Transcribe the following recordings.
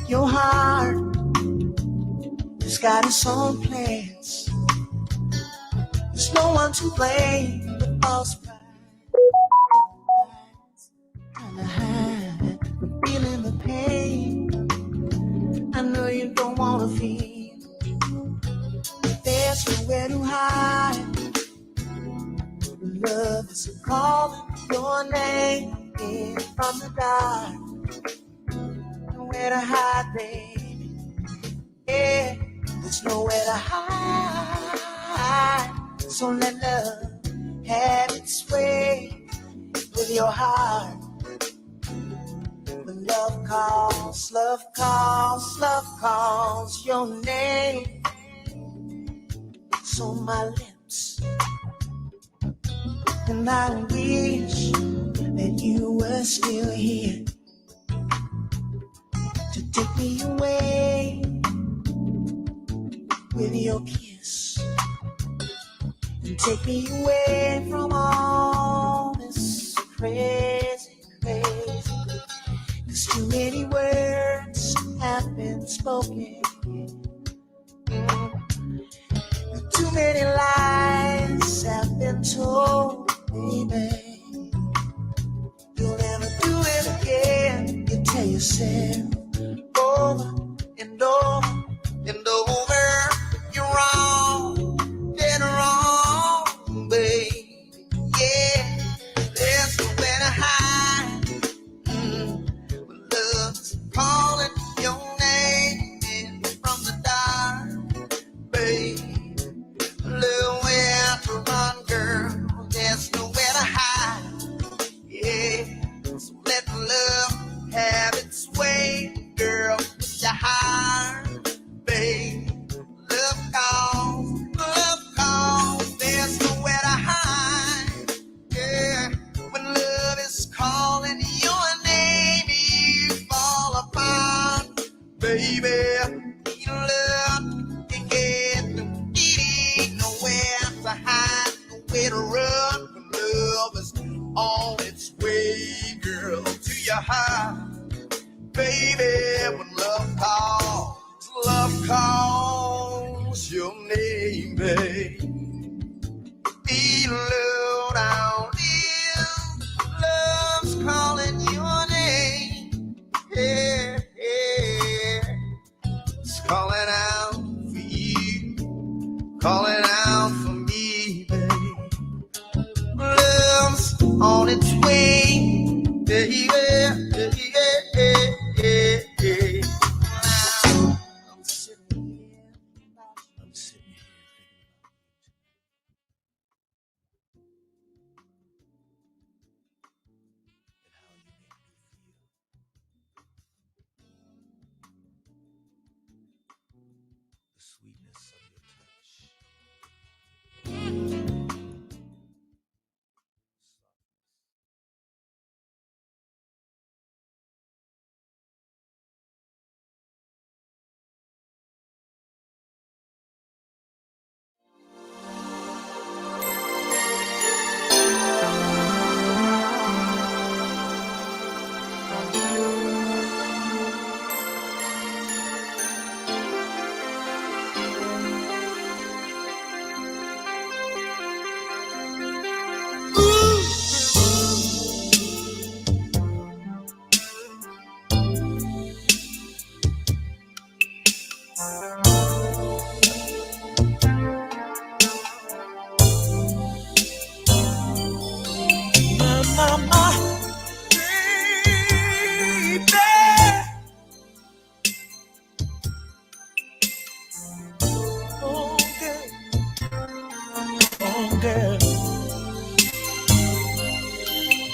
Your heart has got its own plans. There's no one to blame but false pride. Trying to hide from feeling the pain. I know you don't want to feel. There's nowhere to hide. Love is calling your name in from the dark. Nowhere to hide, baby. Yeah, there's nowhere to hide. So let love have its way with your heart. When love calls, love calls, love calls your name. So my lips, and I wish that you were still here to take me away with your kiss and take me away from all this crazy, crazy. 'Cause too many words have been spoken. Too many lies have been told, baby. You'll never do it again. You tell yourself over and over and over. You're wrong, dead wrong, baby. Yeah, there's nowhere to hide. When love's calling your name from the dark, baby. Nowhere to run, girl. There's nowhere to hide. Yeah, so let love have its way, girl. With your heart, babe. Love calls, love calls. There's nowhere to hide. Yeah, when love is calling your name, you fall apart, baby. Love can get nowhere to hide, nowhere to run. When love is on its way, girl, to your heart, baby. When love calls your name, babe. Be low down, love's calling your name. Yeah, yeah, it's calling out for you, calling out for me, baby. Love's on its way, baby. I'm sitting here. The sweetness of your touch.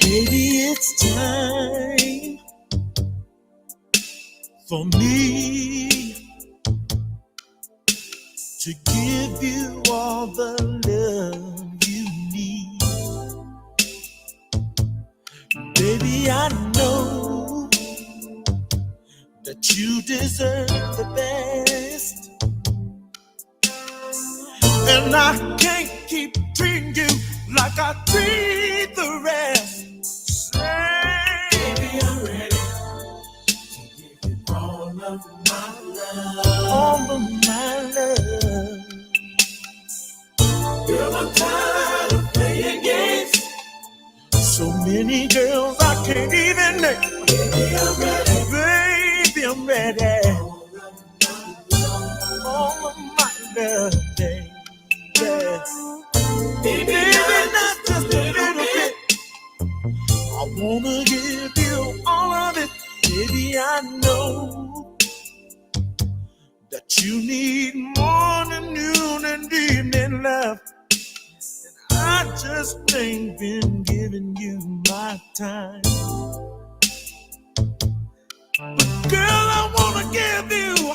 Baby, it's time for me to give you all the love you need. Baby, I know that you deserve the best, and I can't keep treating you like I treat the rest. Say, baby, I'm ready to give you all of So many girls I can't even name. Baby, I'm ready. Baby, I'm ready. All of my love, baby. Baby, not just a little bit. I wanna give you all of it. Baby, I know that you need morning, noon, and evening love. I just ain't been giving you my time. But girl, I wanna give you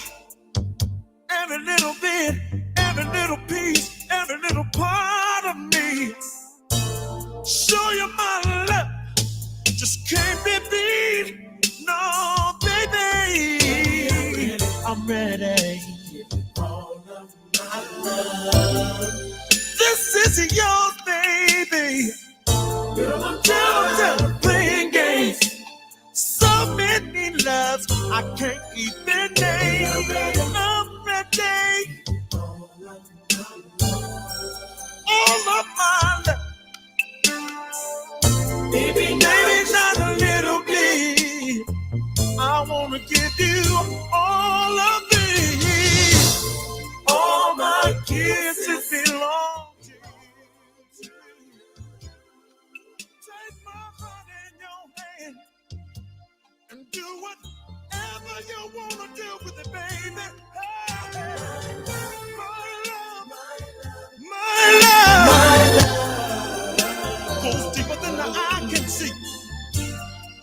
every little bit, every little piece, every little part of me. Show you my love, just can't be beat. No, baby, I'm ready. This is yours, baby. Girl, I'm just playing games. So many loves I can't even name. I'm ready. All of my love. Baby, not a little bit. I wanna give you all of me. All my kisses belong to you. Take my heart in your hand and do whatever you wanna do with it, baby. Hey, my love, my love goes deeper than the eye can see.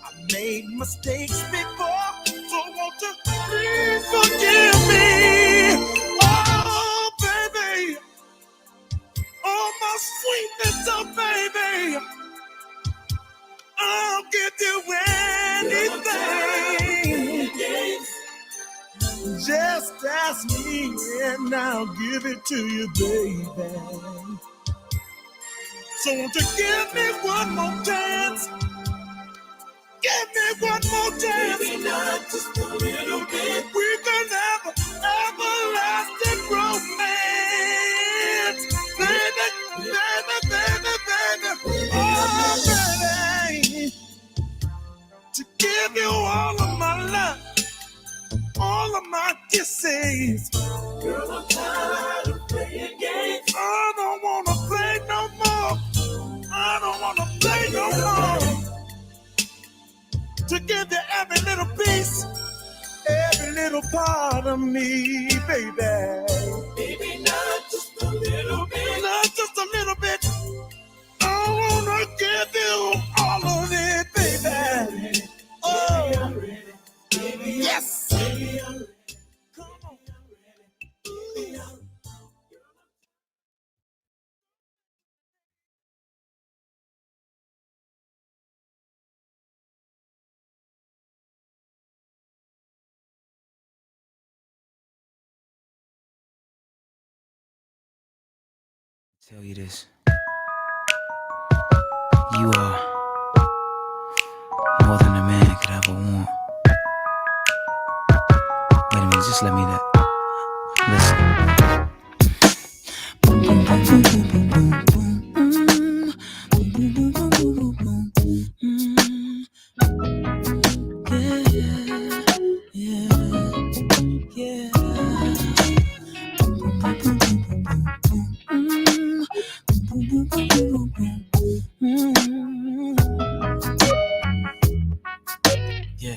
I made mistakes before, so won't you please forgive me? Oh, baby, oh, my sweetness, oh, baby, I'll give you anything. Just ask me and I'll give it to you, baby. So won't you give me one more chance? Give me one more chance. Maybe not just a little bit. We can have an everlasting romance. Baby, baby, baby, baby. Oh, baby. To give you all of my love, all of my kisses. Girl, I'm tired of playing games. I don't want to play no more. I don't want to play no more. To give you every little piece, every little part of me, baby. Baby, not just a little bit. Not just a little bit. I wanna give you all of it, baby. Oh, baby, I'm ready. Baby, yes. Baby, I'm ready. Come on. Baby, I'm ready. Tell you this. You are more than a man could ever want. Wait a minute, just let me that. Listen. Boom, boom, boom, boom, boom, boom, boom, boom. Boom, boom, boom, boom, boom, boom, boom. Yeah, yeah, yeah. Boom, boom, boom, boom, boom, boom, boom. Boom, boom, boom, boom, boom, boom. Yeah,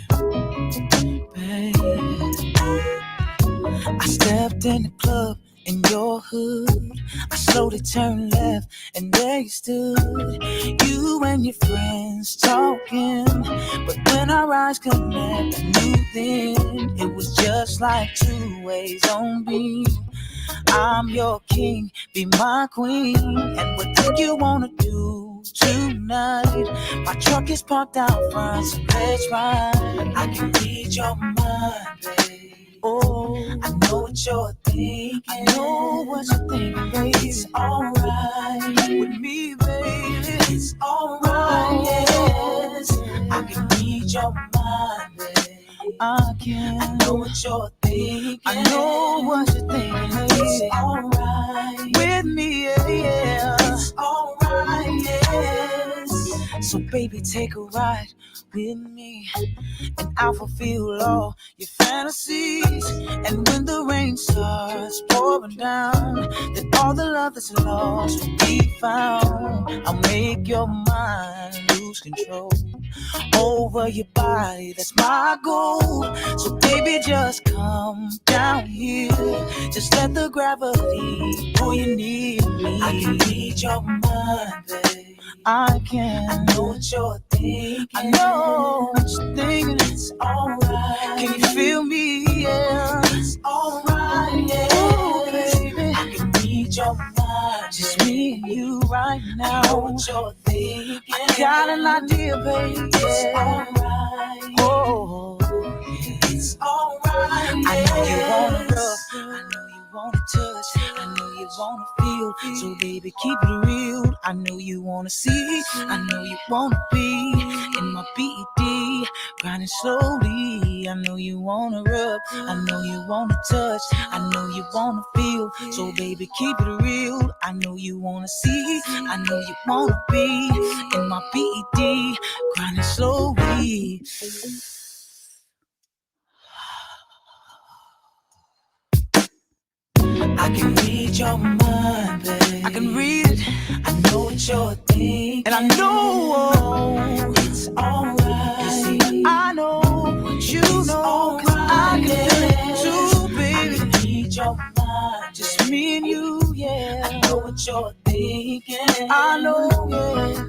babe. I stepped in the club in your hood. I slowly turned left and there you stood. You and your friends talking, but when our eyes connect, I knew then it was just like two ways on beam. I'm your king, be my queen. And what do you wanna do tonight? My truck is parked out front, so let's ride. I can read your mind, babe. Oh, I know what you're thinking. I know what you're thinking, babe. It's alright with me, baby. It's alright, yes. I can read your mind, babe. I can. I know what you're thinking. I know what you're thinking, baby. It's alright with me, yeah, yeah. It's alright, yes. So baby, take a ride with me, and I'll fulfill all your fantasies. And when the rain starts pouring down, then all the love that's lost will be found. I'll make your mind lose control over your body, that's my goal. So baby, just come down here, just let the gravity pull you near me. I can read your mind, babe. I can. I know what you're thinking. I know what you're thinking. It's alright. Can you feel me? Yeah, it's alright. Yeah, ooh, baby. I can read your mind. Just me and you right now. I know what you're thinking. I got an idea, baby. It's alright. Oh, it's alright. Yeah. I know you wanna rub. I know you wanna touch. I know you wanna feel. So baby, keep it real. I know you wanna see. I know you wanna be in my BED, grinding slowly. I know you wanna rub. I know you wanna touch. I know you wanna feel. So baby, keep it real. I know you wanna see. I know you wanna be in my BED, grinding slowly. I can read your mind, babe. I can read it. I know what you're thinking. And I know it's alright. You see, I know what you know. Cause I can feel it too, baby. I can read your mind. Just me and you, yeah. I know what you're thinking. I know, yeah.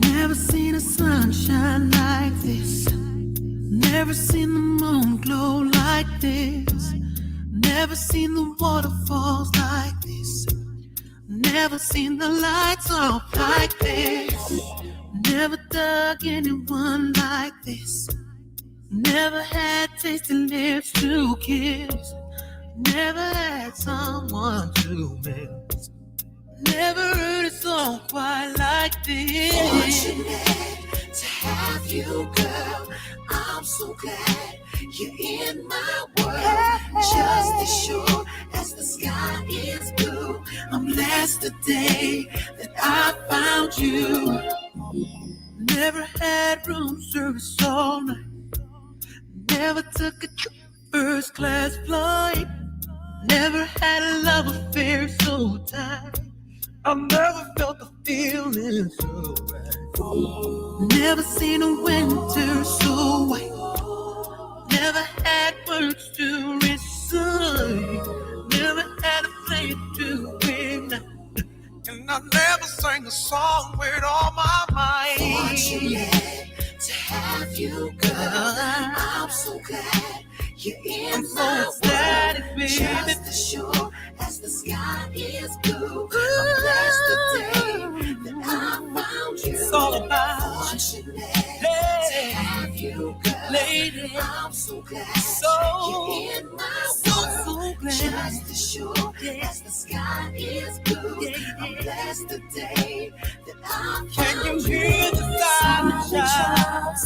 Never seen the sun shine like this. Never seen the moon glow like this. Never seen the waterfalls like this. Never seen the lights off like this. Never dug anyone like this. Never had tasty lips to kiss. Never had someone to miss. Never heard a song quite like this. Fortunate to have you, girl. I'm so glad you're in my world. Just as sure as the sky is blue, I'm blessed today that I found you. Never had room service all night. Never took a first class flight. Never had a love affair so tight. I've never felt the feeling so right. Never seen a winter so white. Never had words to recite. Never had a place to ignite. And I never sang a song with all my might. Fortunate to have you, girl. I'm so glad you're in my world. Just as sure as the sky is blue, I'm blessed today that I found you. It's all about fortunate to have you, girl. Lady, I'm so glad you're in my world. Just as sure as the sky is blue, I'm blessed today that I found you. Can you hear the silent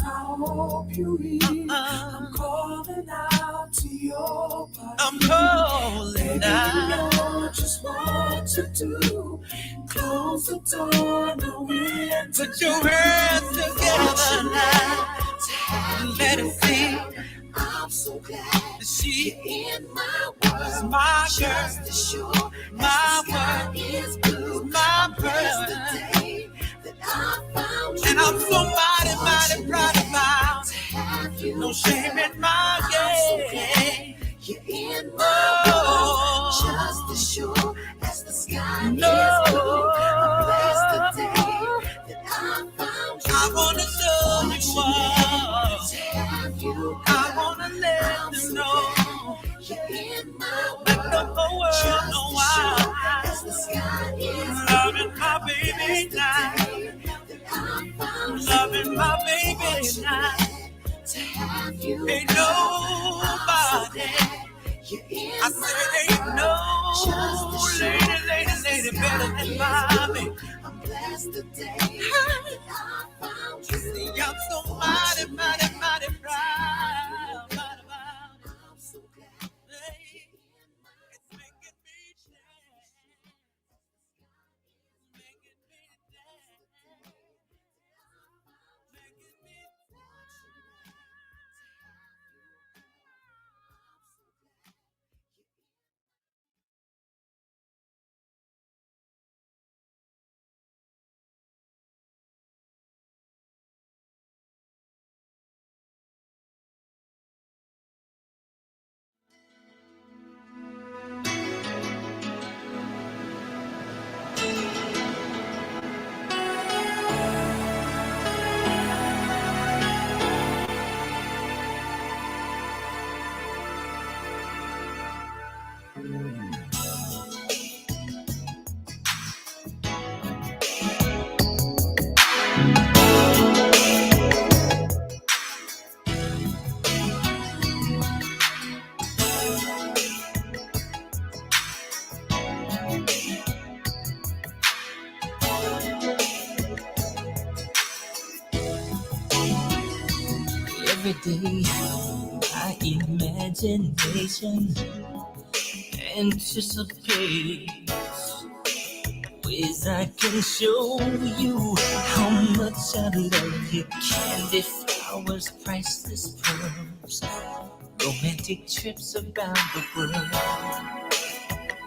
I hope you read. I'm calling out to your body. I'm calling out. You know just what to do. Close the door, no wind. Put your hands together now. Let it see. I'm so glad that she in my world. My girl. Just as sure my world is blue. My girl. Today that I found you. And I'm so mighty proud about. No shame in my game. You're in my world. Just as sure as the sky is blue. I'm blessed today that I found you. I wanna show you all. I wanna let them know. You're in my world. Let the whole world now. Loving my baby now. Ain't nobody. I said ain't no lady better than my baby. I'm blessed today. See, I'm so mighty proud. I'm so glad. It's making me dance. Making me dance. Making me every day, my imagination anticipates ways I can show you how much I love you. Candy flowers, priceless pearls, romantic trips around the world.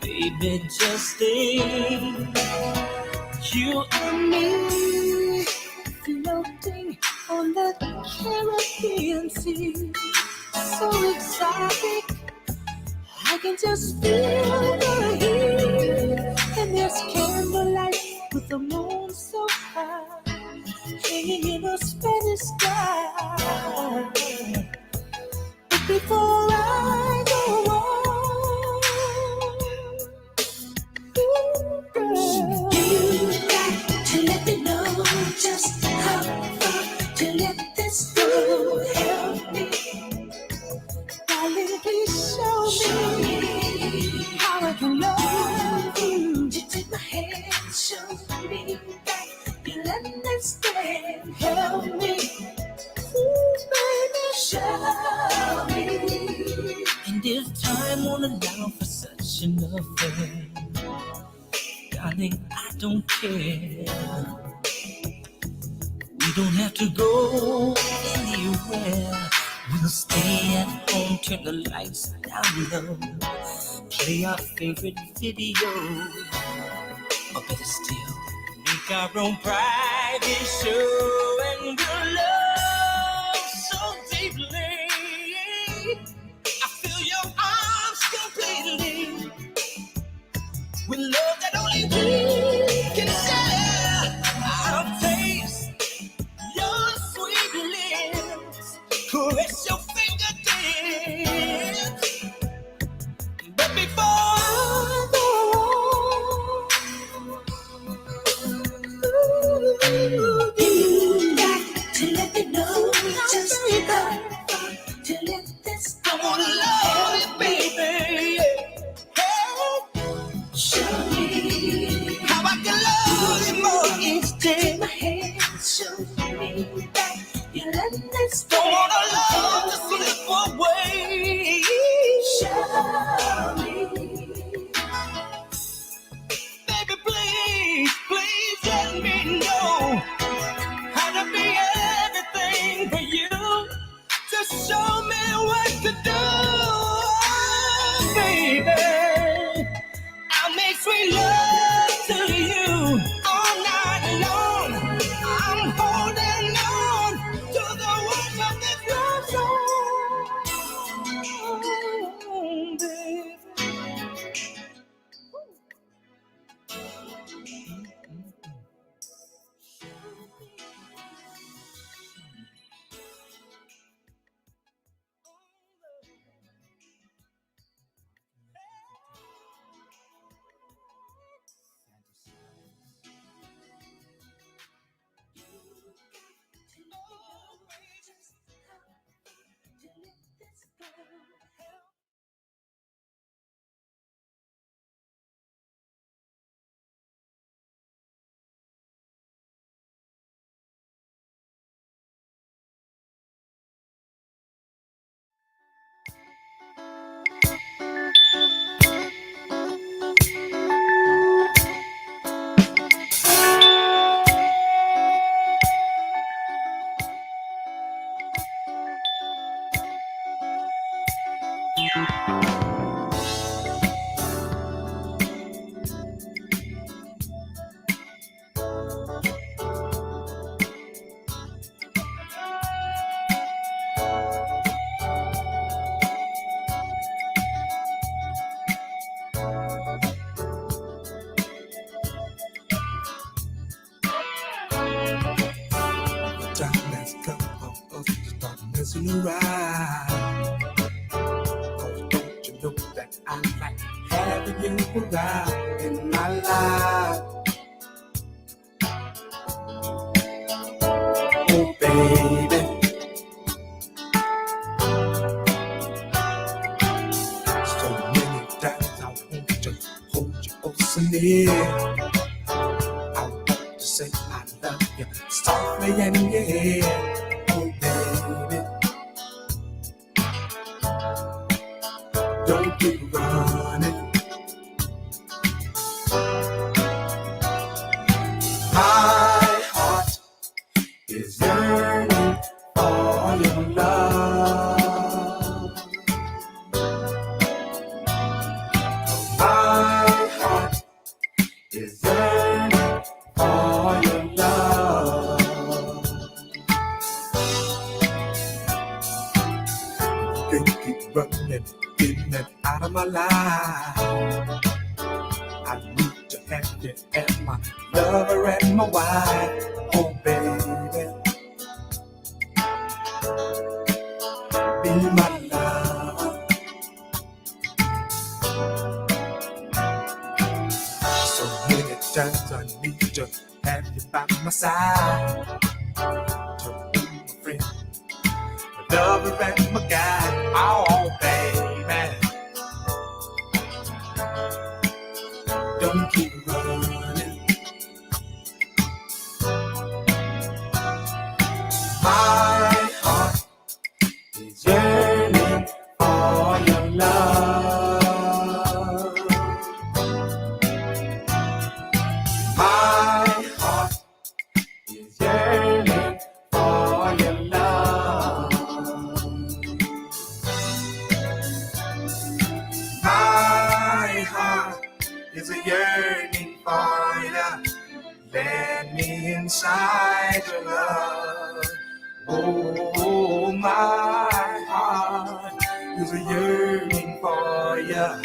Baby, just think, you and me floating on the Caribbean Sea. So exotic, I can just feel the heat. And there's candlelight with the moon so high, hanging in a Spanish sky. But before I go on, girl, you got to let me know just how far to let this go. Help me, darling, please show me how I can love you. You take my hand, show me that you'll understand. Help me, ooh, baby, show me. And if time won't allow for such an affair, darling, I don't care. We don't have to go anywhere. We'll stay at home, turn the lights down low, play our favorite video, or better still, make our own private show. And we'll love so deeply, I feel your arms completely, with love that only we can share. I'll taste your sweet lips, caress your fingertips. But before I go on, you got to let me know just how to let this go. I wanna love you, baby. Hey, show me once in a while. Oh, don't you know that I like having you around in my life? Oh, baby. So many times I want to hold you oh so near. I want to say I love you softly and yeah. Oh, baby. Don't keep running. My heart is yearning for your love. My heart is yearning for your love. You can't keep running, getting it out of my life. I need to have you as my lover and my wife. Oh, baby, be my lover. So many times I need to have you by my side. To be my friend, my lover and my guide. Oh, baby, don't keep running. My heart is yearning for your love. My heart is yearning for your love. My heart is a yearning for you. Let me inside your love. Oh, my heart is a yearning for you.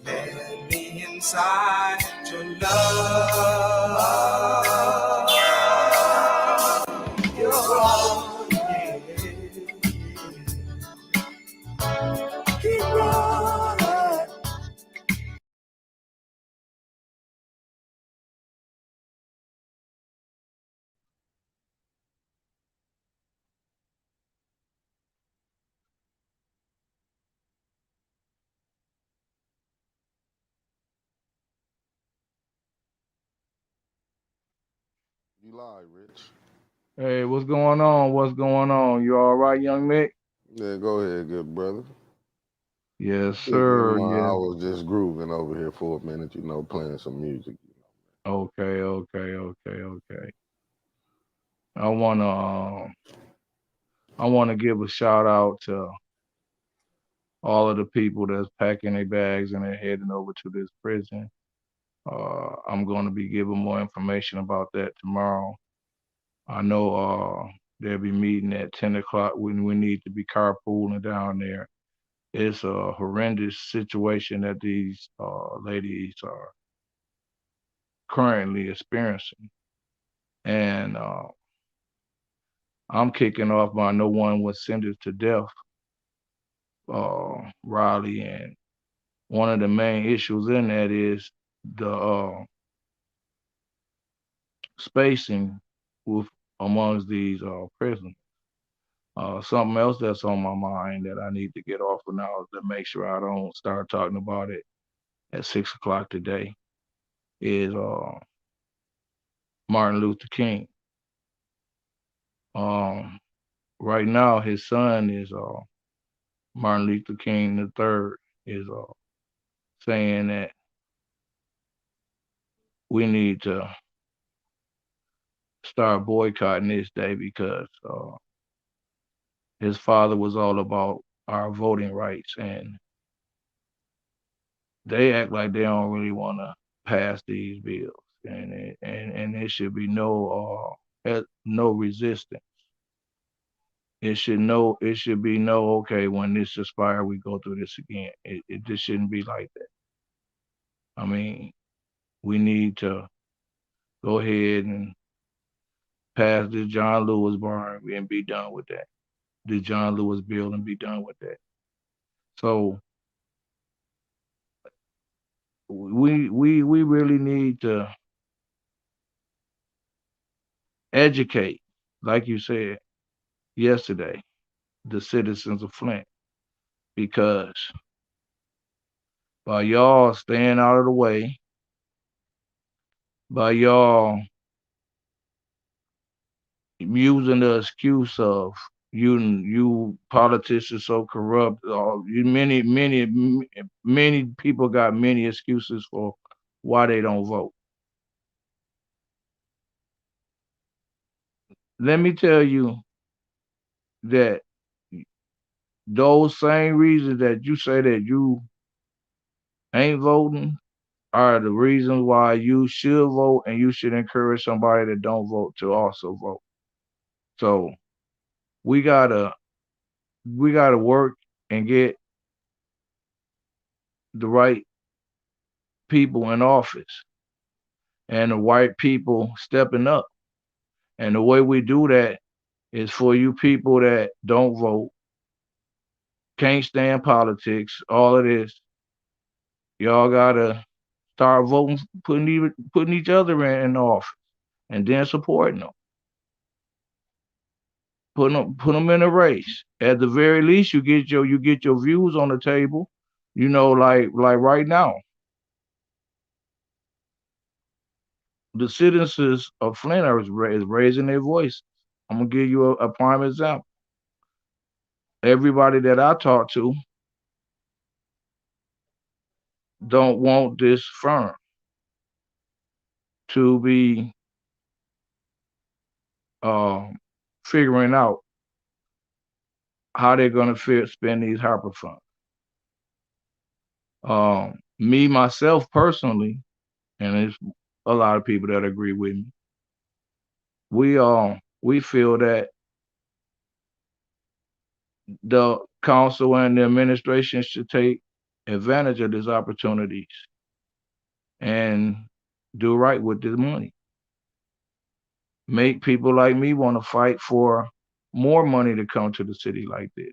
Let me inside your love. Your heart, yeah. Keep running. You live, Rich. Hey, what's going on? What's going on? You all right, young Mick? Yeah, go ahead, good brother. Yes, Never sir. mind, I Yes. was just grooving over here for a minute, playing some music. Okay, okay, okay, okay. I wanna I wanna give a shout out to all of the people that's packing their bags and they're heading over to this prison. I'm gonna be giving more information about that tomorrow. I know they'll be meeting at 10 o'clock when we need to be carpooling down there. It's a horrendous situation that these ladies are currently experiencing. And I'm kicking off by no one was sentenced to death, Riley. And one of the main issues in that is the spacing with amongst these prisoners. Something else that's on my mind that I need to get off of now to make sure I don't start talking about it at 6 o'clock today is Martin Luther King. Um, right now, his son is Martin Luther King the third is saying that we need to start boycotting this day because his father was all about our voting rights, and they act like they don't really want to pass these bills, and there should be no resistance. It should be no okay when this expires we go through this again. It just shouldn't be like that. I mean, we need to go ahead and pass this John Lewis bar and be done with that. the John Lewis bill and be done with that. So we really need to educate, like you said yesterday, the citizens of Flint, because by y'all staying out of the way, by y'all using the excuse of you politicians so corrupt, or many people got many excuses for why they don't vote. Let me tell you that those same reasons that you say that you ain't voting are the reasons why you should vote, and you should encourage somebody that don't vote to also vote. So we gotta we gotta work and get the right people in office and the white people stepping up. And the way we do that is for you people that don't vote, can't stand politics, all of this. Y'all gotta start voting, putting each other in office, and then supporting them, put them in a race. At the very least, you get your views on the table. You know, like right now, the citizens of Flint is raising their voice. I'm gonna give you a prime example. Everybody that I talk to don't want this firm to be um, figuring out how they're going to spend these HARPA funds. Me myself personally, and there's a lot of people that agree with me. We feel that the council and the administration should take advantage of these opportunities and do right with this money. Make people like me want to fight for more money to come to the city like this,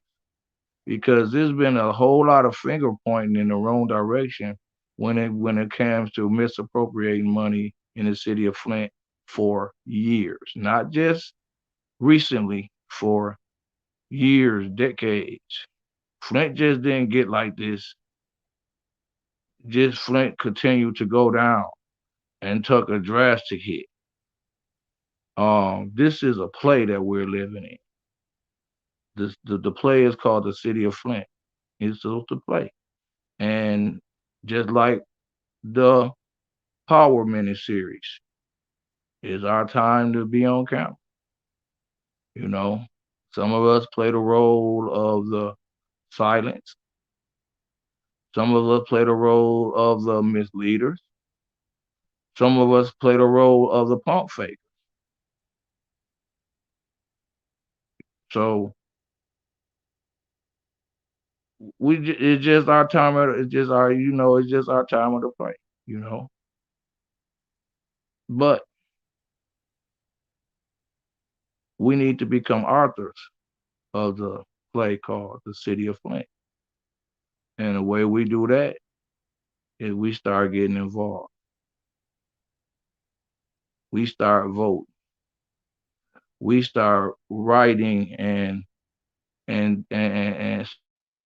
because there's been a whole lot of finger pointing in the wrong direction when it comes to misappropriating money in the city of Flint for years, not just recently, for years, decades. Flint just didn't get like this. Just Flint continued to go down and took a drastic hit. This is a play that we're living in. The play is called the City of Flint. It's just a play, and just like the Power miniseries, it's our time to be on camera. You know, some of us play the role of the silence. Some of us play the role of the misleaders. Some of us play the role of the pump fake. So it's just our time. It's just our, it's just our time of the play. You know, but we need to become authors of the play called The City of Flint. And the way we do that is we start getting involved. We start voting. We start writing and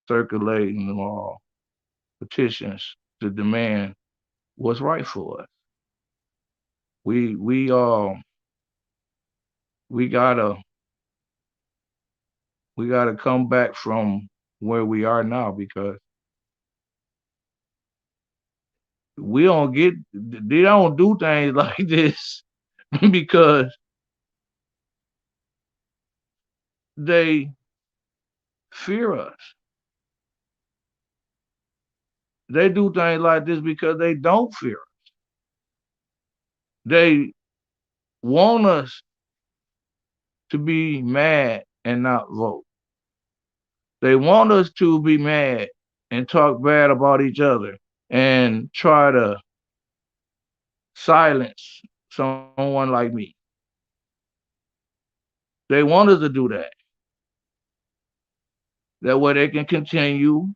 circulating petitions to demand what's right for us. We we uh we gotta we gotta come back from where we are now, because we don't get they don't do things like this because they fear us. They do things like this because they don't fear us. They want us to be mad and not vote. They want us to be mad and talk bad about each other and try to silence someone like me. They want us to do that. That way they can continue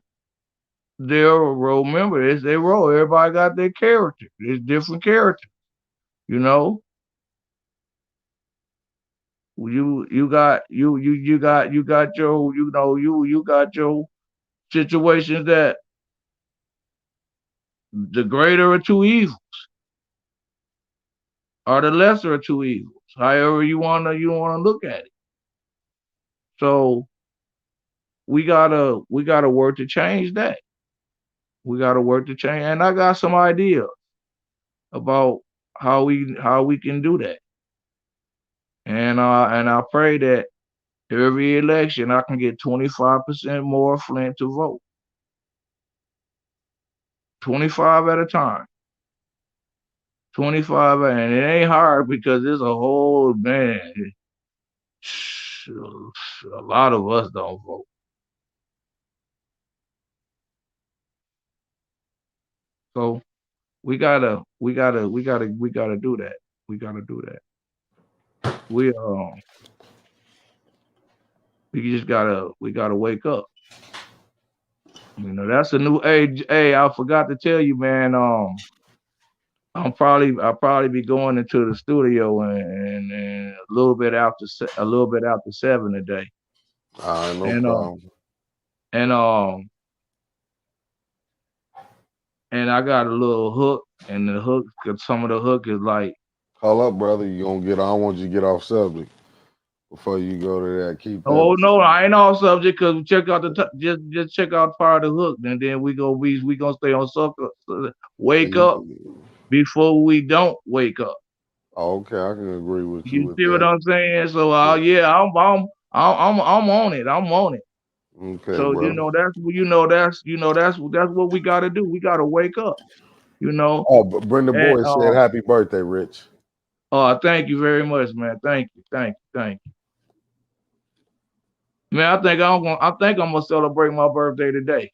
their role. Remember, it's their role. Everybody got their character. There's different characters. You know, you got your you got your situations that the greater of two evils or the lesser of two evils. However you wanna look at it. So we gotta work to change that. We gotta work to change, and I got some ideas about how we can do that. And I pray that every election I can get 25% more Flint to vote. 25 at a time. 25, and it ain't hard because there's a whole man. A lot of us don't vote. So we gotta do that. We gotta do that. We just gotta wake up. That's a new age. Hey, I forgot to tell you, man. I'll probably be going into the studio and a little bit after 7 today. All right, no And problem. and and I got a little hook, and the hook, 'cause some of the hook is like, Hold up, brother. You gonna get? I don't want you to get off subject before you go to that. Keep that. oh no, I ain't off subject because check out just check out part of the hook, and then we gonna stay on sucker. Wake up before we don't wake up. Okay, I can agree with you You with see what that. I'm saying? So Yeah. yeah, I'm on it. I'm on it. Okay, So brother. that's what we got to do. We got to wake up. You know, Oh, but Brenda and Boy said, "Happy birthday, Rich." thank you very much, man. Thank you. Man, I think I'm gonna celebrate my birthday today.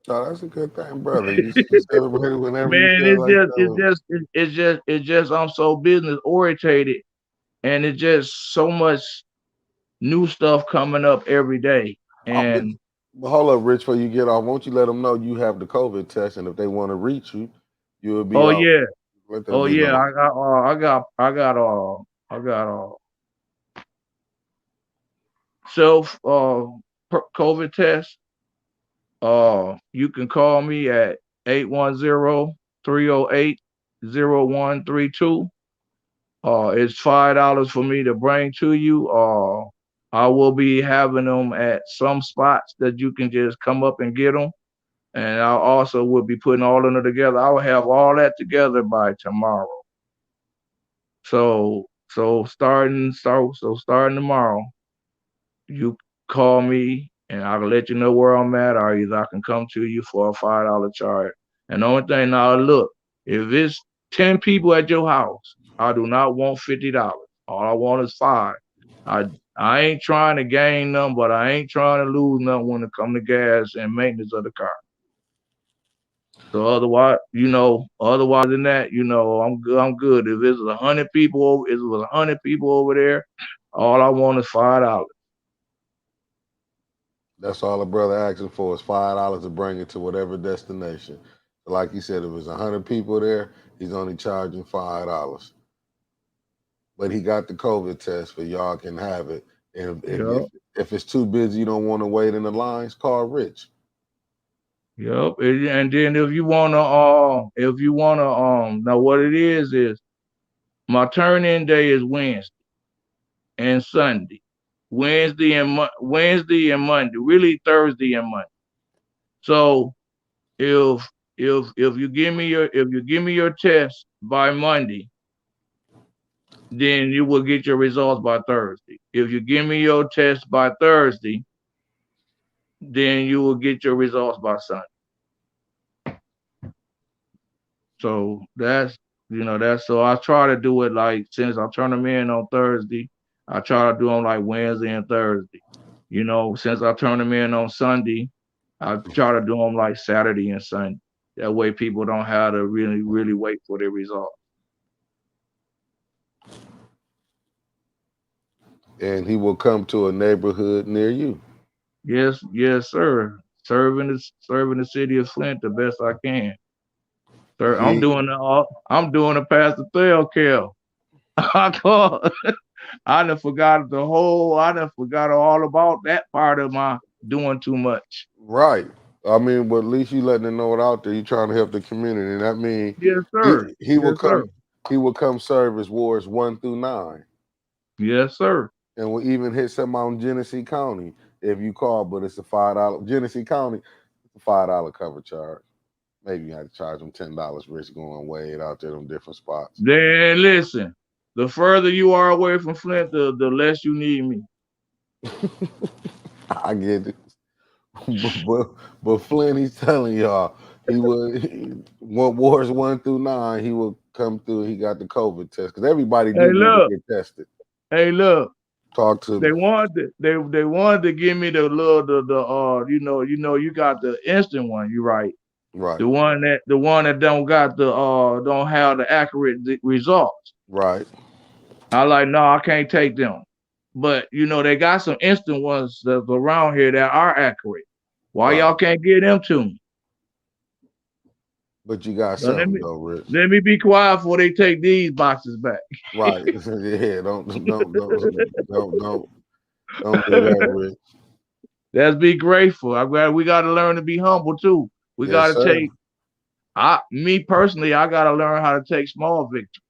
Oh, that's a good thing, brother. You can celebrate it whenever you Man, feel like I'm so business orientated, and it's just so much new stuff coming up every day. Oh, And but hold up, Rich. Before you get off, won't you let them know you have the COVID test, and if they want to reach you, you will be oh out. yeah, Let that oh be yeah, known. I got self COVID test. You can call me at 810-308-0132. It's $5 for me to bring to you. I will be having them at some spots that you can just come up and get them. And I also will be putting all of them together. I will have all that together by tomorrow. So starting tomorrow, you call me and I'll let you know where I'm at, or either I can come to you for a $5 charge. And the only thing now, look, if it's 10 people at your house, I do not want $50. All I want is five. I I ain't trying to gain them, but I ain't trying to lose nothing when it come to gas and maintenance of the car. So otherwise than that, I'm good. I'm good. If it's 100 people over, if it was 100 people over there, all I want is $5. That's all a brother asking for is $5 to bring it to whatever destination. Like he said, if it's 100 people there, he's only charging $5. But he got the COVID test for y'all can have it. And Yep. if it's too busy, you don't want to wait in the lines, call Rich. Yep. And then if you wanna, now what it is my turn in day is Wednesday and Sunday, Wednesday and Monday, really Thursday and Monday. So if if you give me your test by Monday, then you will get your results by Thursday. If you give me your test by Thursday, then you will get your results by Sunday. So that's so I try to do it like since I turn them in on Thursday, I try to do them like Wednesday and Thursday. Since I turn them in on Sunday, I try to do them like Saturday and Sunday. That way people don't have to really, really wait for their result. And he will come to a neighborhood near you. Yes, yes, sir. Serving the city of Flint the best I can. Sir, I'm See, doing I'm doing the Pastor Thel care. I call. I done forgot all about that part of my doing too much. right. I mean, but at least you letting them know it out there. You trying to help the community, and that mean Yes, sir. he will Yes, sir. come. He will come serve as wards 1 through 9, Yes, sir. and will even hit some on Genesee County if you call. But it's a $5. Genesee County, it's a $5 cover charge. Maybe you had to charge them $10. Rich going way out there on different spots. Then listen, the further you are away from Flint, the less you need me. I get it. but Flynn, he's telling y'all he would wars 1 through 9. He will come through. He got the COVID test because everybody Hey, do need to look. get tested. Hey, look. Talk to They me. wanted they wanted to give me the little the you got the instant one. You right. Right, The one that don't got the don't have the accurate results. right, I like, no, I can't take them. But they got some instant ones that's around here that are accurate. Why right. y'all can't get them to me? But you got Now, let something me though, Rich. let me be quiet before they take these boxes back. Right. Yeah, don't do that, Rich. Let's be grateful. We got to learn to be humble too. We got Yes, to sir. take. Me personally, I got to learn how to take small victories.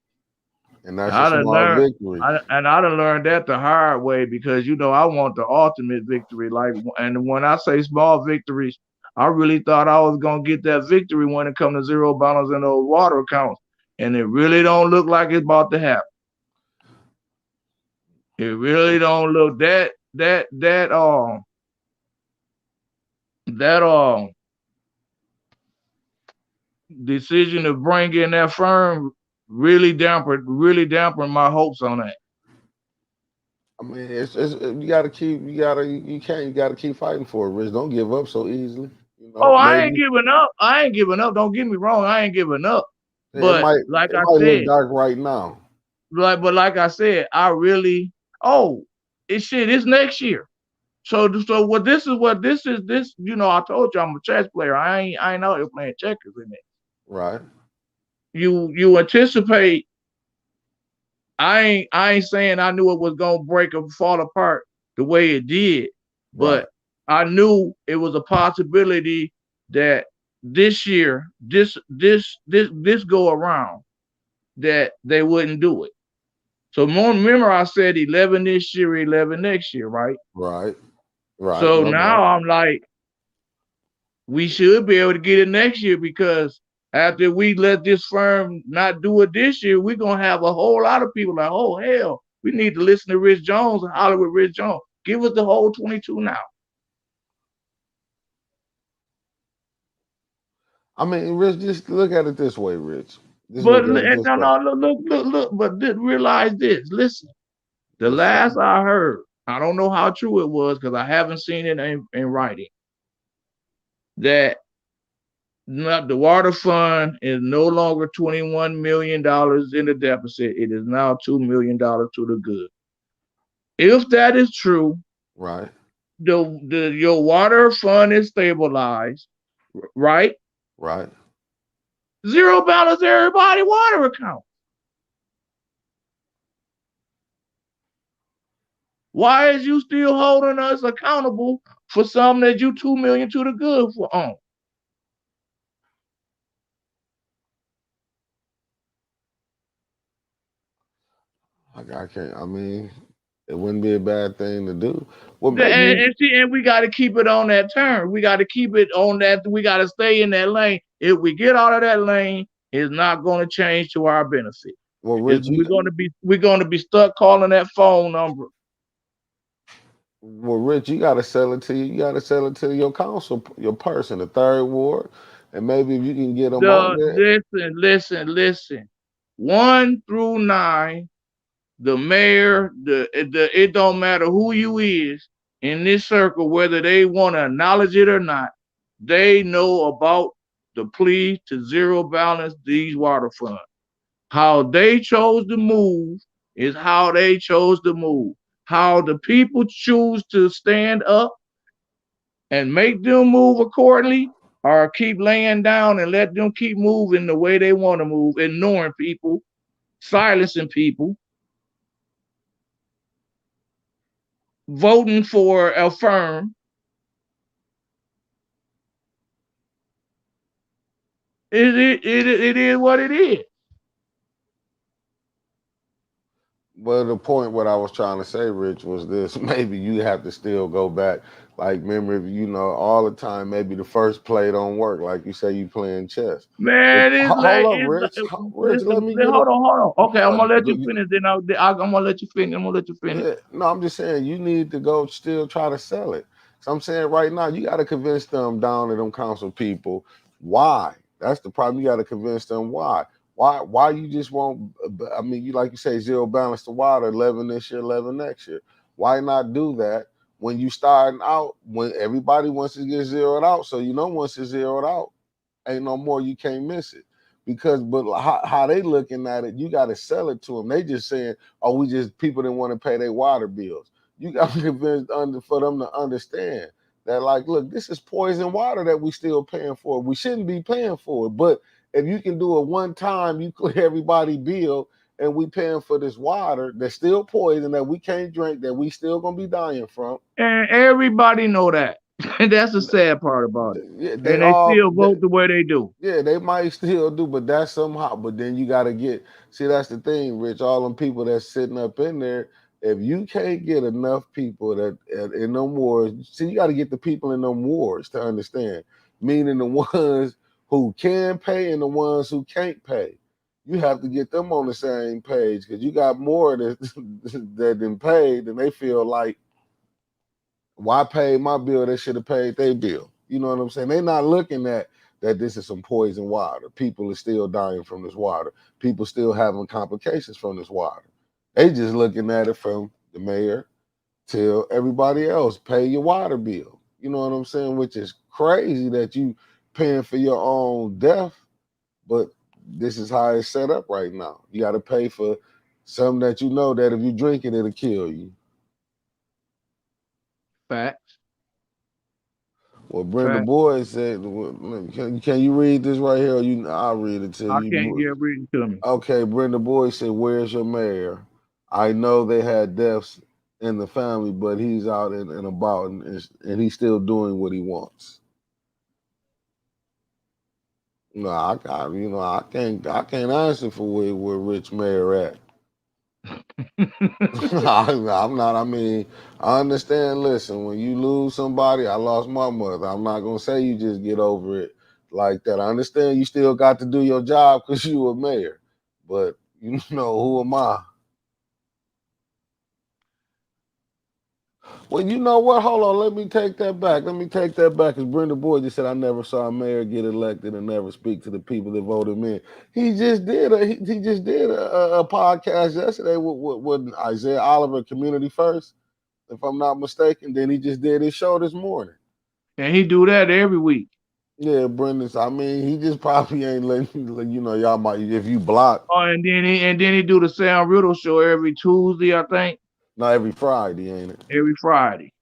And that's a I done small learned, victory. I done learned that the hard way because I want the ultimate victory. And when I say small victories, I really thought I was gonna get that victory when it come to zero balance in those water accounts, and it really don't look like it's about to happen. It really don't look that decision to bring in that firm really dampened my hopes on that. I mean, it's you gotta keep you gotta keep fighting for it, Rich. Don't give up so easily. Oh, I ain't Maybe giving up. I ain't giving up. Don't get me wrong. I ain't giving up. it But might like it I might look said, dark right now. like I said, I really it's shit. It's next year. So what this is. I told you I'm a chess player. I ain't out here playing checkers in it. Right, You anticipate. I ain't saying I knew it was gonna break or fall apart the way it did, right, but I knew it was a possibility that this year, this go around, that they wouldn't do it. So remember, I said 11 this year, 11 next year, right? right, right. So No now doubt. I'm like, we should be able to get it next year because after we let this firm not do it this year, we're gonna have a whole lot of people like, oh hell, we need to listen to Rich Jones and Hollywood Rich Jones. Give us the whole 22 now. I mean, Rich, just look at it this way, Rich. Just But look at it this no, way. no, look. But realize this. Listen, the Yes, sir. last I heard, I don't know how true it was because I haven't seen it in writing, that the water fund is no longer $21 million in the deficit. It is now $2 million to the good. If that is true, Right, your water fund is stabilized, right? right. Zero balance everybody water account. Why is you still holding us accountable for something that you 2 million to the good for on? I can't. I mean, it wouldn't be a bad thing to do. Well, maybe. And we got to keep it on that turn. We got to keep it on that. We got to stay in that lane. If we get out of that lane, it's not going to change to our benefit. Well, Rich, We're going to be stuck calling that phone number. You got to sell it to you. You got to sell it to your council, your person, the third ward, and maybe if you can get them on there. Listen. 1 through 9, the mayor, it don't matter who you is in this circle, whether they want to acknowledge it or not, they know about the plea to zero balance these water funds. How they chose to move is how they chose to move. How the people choose to stand up and make them move accordingly, or keep laying down and let them keep moving the way they want to move, ignoring people, silencing people, voting for affirm. It is what it is. Well, the point what I was trying to say, Rich, was this: maybe you have to still go back. Like, remember, all the time. Maybe the first play don't work. Like you say, you playing chess. Man, Hold up, Rich. Rich, let me get hold up. on, hold on. Okay, I'm Uh, gonna let you finish. Then I'm gonna let you finish. I'm gonna let you finish. Yeah, no, I'm just saying you need to go still try to sell it. So I'm saying right now you got to convince them down to them council people why. That's the problem. You got to convince them why. Why you just won't? I mean, you like you say zero balance the water, 11 this year, 11 next year. Why not do that when you starting out when everybody wants to get zeroed out? So once it's zeroed out, ain't no more. You can't miss it because but how they looking at it, you got to sell it to them. They just saying, oh, we just people didn't want to pay their water bills. You got to convince for them to understand that, like, look, this is poison water that we still paying for. We shouldn't be paying for it, but if you can do it one time, you clear everybody bill, and we paying for this water that's still poison that we can't drink, that we still gonna be dying from. And everybody know that. And that's the sad part about it. Yeah, they And they all still vote the way they do. yeah, they might still do, but that's somehow. But then you got to see, that's the thing, Rich. All them people that's sitting up in there, if you can't get enough people that in them wars, see, you got to get the people in them wars to understand, meaning the ones who can pay and the ones who can't pay. You have to get them on the same page because you got more that that been paid, and they feel like, why pay my bill? They should have paid their bill. You know what I'm saying? They're not looking at that this is some poison water. People are still dying from this water. People still having complications from this water. They just looking at it from the mayor till everybody else pay your water bill. You know what I'm saying? Which is crazy that you paying for your own death, but this is how it's set up right now. You got to pay for something that you know that if you drink it, it'll kill you. Facts. Well, Brenda Facts. Boyd said, can you read this right here? Or I'll read it to I can't you. get reading to me. Okay, Brenda Boyd said, "Where's your mayor? I know they had deaths in the family, but he's out and about, and he's still doing what he wants." No, I can't answer for where Rich Mayor at. I'm not. I mean, I understand. Listen, when you lose somebody, I lost my mother. I'm not gonna say you just get over it like that. I understand you still got to do your job because you a mayor, but who am I? Well, you know what? Hold on. Let me take that back. Let me take that back. Because Brenda Boyd just said I never saw a mayor get elected and never speak to the people that voted him in. He just did a podcast yesterday with Isaiah Oliver, Community First, if I'm not mistaken. Then he just did his show this morning. And he do that every week. Yeah, Brendan. I mean, he just probably ain't letting y'all might if you block. Oh, and then he do the Sam Riddle show every Tuesday, I think. Not every Friday, ain't it? Every Friday.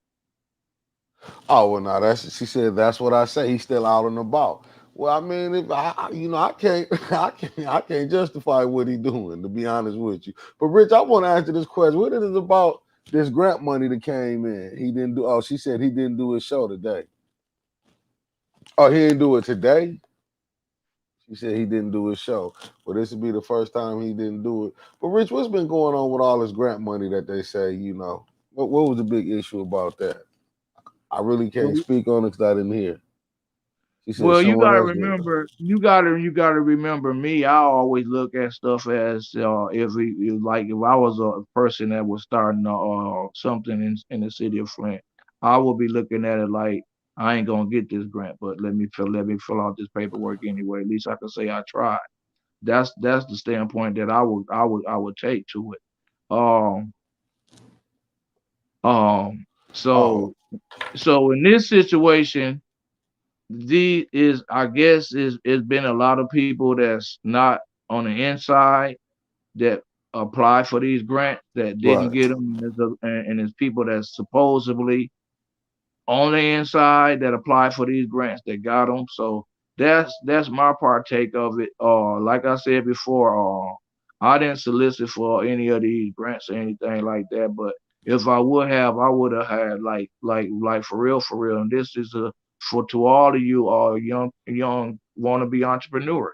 Oh well, no, she said that's what I say. He's still out and about. Well, I mean, if I can't, I can't justify what he's doing. To be honest with you, but Rich, I want to ask you this question: what is it about this grant money that came in? He didn't do. Oh, she said he didn't do his show today. Oh, he didn't do it today. She said he didn't do his show. Well, this would be the first time he didn't do it. But Rich, what's been going on with all this grant money that they say? What was the big issue about that? I really can't Well, speak on it because I didn't hear. She said well, you someone gotta else did. remember, you gotta remember me. I always look at stuff as if I was a person that was starting something in the city of Flint, I would be looking at it like I ain't gonna get this grant, but let me fill out this paperwork anyway. At least I can say I tried. That's the standpoint that I would take to it. Um Oh, so in this situation, the is I guess is it's been a lot of people that's not on the inside that apply for these grants that didn't right. get them, and it's people that supposedly on the inside that apply for these grants that got them. So that's my partake of it. Like I said before, I didn't solicit for any of these grants or anything like that. But if I would have, I would have had like for real, for real. And this is a for to all of you, young want to be entrepreneur,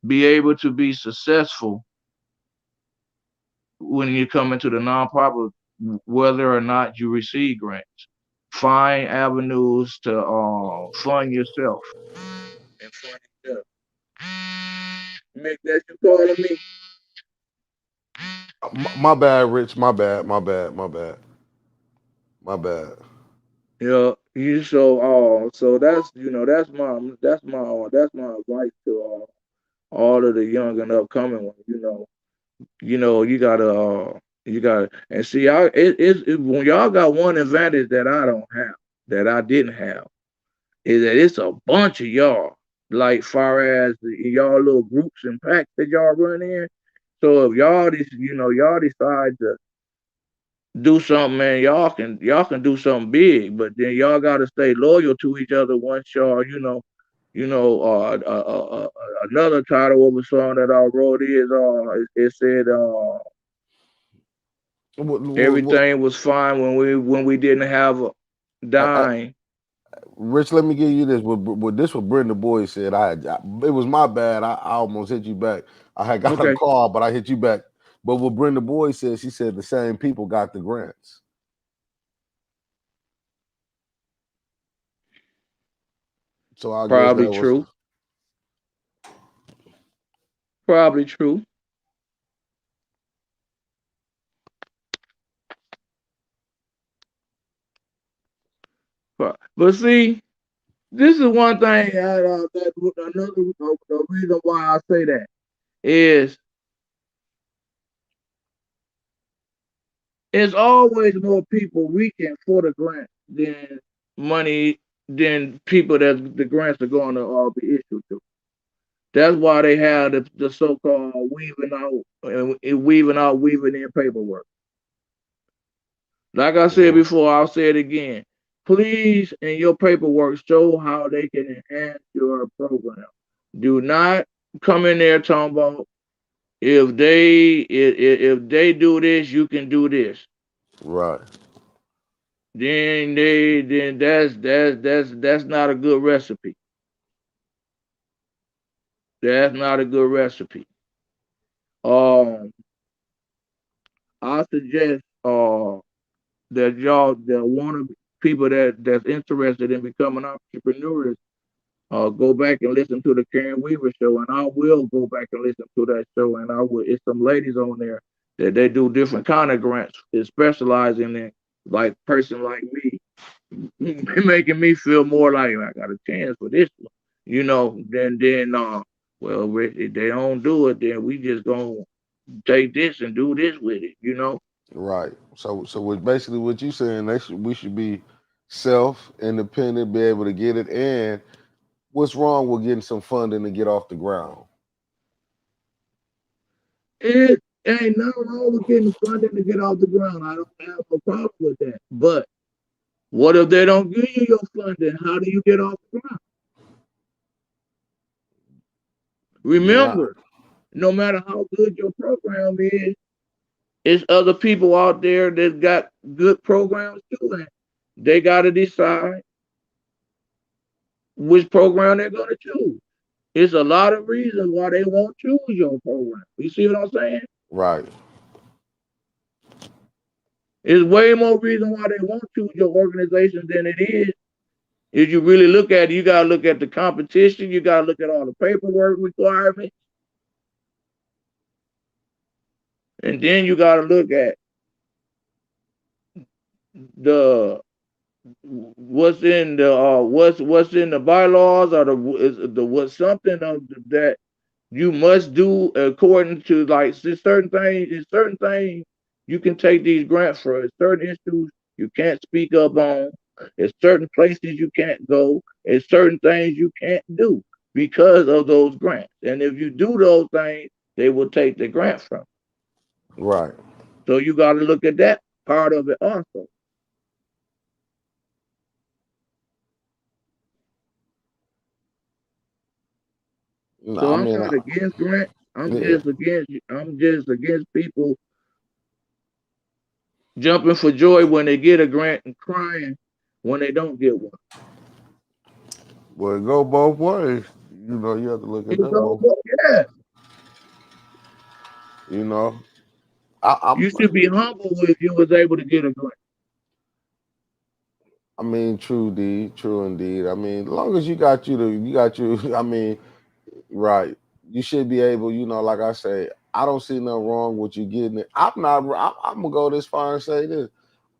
be able to be successful when you come into the nonprofit, whether or not you receive grants. Find avenues to fund yourself and fund yourself. Make that you calling me? My bad, Rich. My bad. My bad. My bad. My bad. Yeah, you so that's that's my advice to all of the young and upcoming ones. You gotta and see when y'all got one advantage that I don't have, that I didn't have, is that it's a bunch of y'all, like far as y'all little groups and packs that y'all run in. So if y'all decide to do something, man, y'all can do something big, but then y'all gotta stay loyal to each other once y'all, another title of a song that I wrote is it said What, everything was fine when we didn't have a I, dime. Rich, let me give you this. What this what Brenda Boy said. It was my bad. I almost hit you back. I had got a Okay, call, but I hit you back. But what Brenda Boy said, she said the same people got the grants. So I guess probably that was true. Probably true. But see, this is one thing the reason why I say that is it's always more people reaching for the grant than money than people that the grants are going to be issued to. That's why they have the so-called weaving in paperwork. Like I said mhm, before, I'll say it again. Please, in your paperwork, show how they can enhance your program. Do not come in there talking about if they do this, you can do this. right, Then that's not a good recipe. That's not a good recipe. Um, I suggest that y'all that want to people that's interested in becoming entrepreneurs go back and listen to the Karen Weaver show, and I will go back and listen to that show, and I will. It's some ladies on there that they do different kind of grants, that specialize in it, like person like me, making me feel more like I got a chance for this one, well, if they don't do it, then we just gonna take this and do this with it. right. So what basically what you saying? We should be self independent, be able to get it. And what's wrong with getting some funding to get off the ground? It ain't nothing wrong with getting funding to get off the ground. I don't have no problem with that. But what if they don't give you your funding? How do you get off the ground? Then I Remember, no matter how good your program is, it's other people out there that got good programs too. And they got to decide which program they're going to choose. It's a lot of reasons why they won't choose your program. You see what I'm saying? right, It's way more reason why they won't choose your organization than it is. If you really look at it, you gotta look at the competition, you gotta look at all the paperwork requirements, and then you gotta look at the what's in the bylaws, or the what's something of that you must do according to, like, certain things you can take these grants for. It's certain issues you can't speak up on. It's certain places you can't go. It's certain things you can't do because of those grants. And if you do those things, they will take the grant from. right. So you got to look at that part of it also. No, So I I'm mean, not against grant. yeah. I'm just against people jumping for joy when they get a grant and crying when they don't get one. Well, it go both ways. You have to look at It's that all, both. yeah. You know, I, I'm. You should be humble if you was able to get a grant. I mean, true indeed. I mean, as long as you got you. I mean, right. You should be able. Like I say, I don't see nothing wrong with you getting it. I'm not. I'm gonna go this far and say this.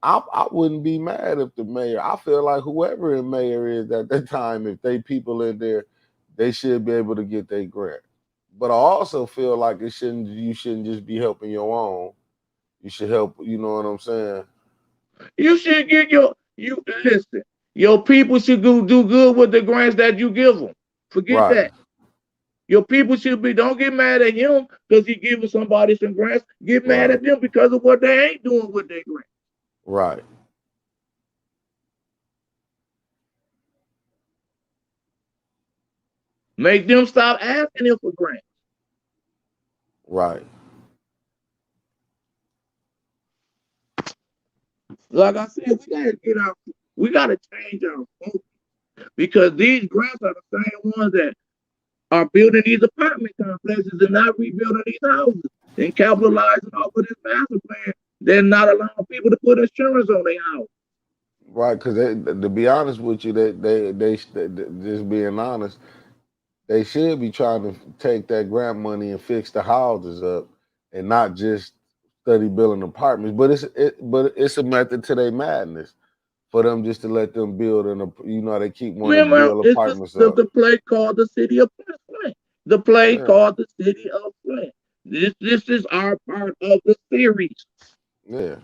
I wouldn't be mad if the mayor. I feel like whoever the mayor is at that time, if they people in there, they should be able to get their grant. But I also feel like it shouldn't. You shouldn't just be helping your own. You should help. You know what I'm saying? You should get you listen. Your people should go do good with the grants that you give them. Forget Right. that. Your people should be. Don't get mad at him because he giving somebody some grants. Get mad Right. at them because of what they ain't doing with their grants. Right. Make them stop asking him for grants. Right. Like I said, we gotta change our focus because these grants are the same ones that are building these apartment complexes and not rebuilding these houses and capitalizing off of this master plan. They're not allowing people to put insurance on their house. Right. Because to be honest with you, just being honest, they should be trying to take that grant money and fix the houses up, and not just study building apartments. But it's a method to their madness for them just to let them build they keep wanting to Remember, build it's apartments up. the play called the City of Flint. The play Yeah. called the City of Flint. This is our part of the series. Yeah.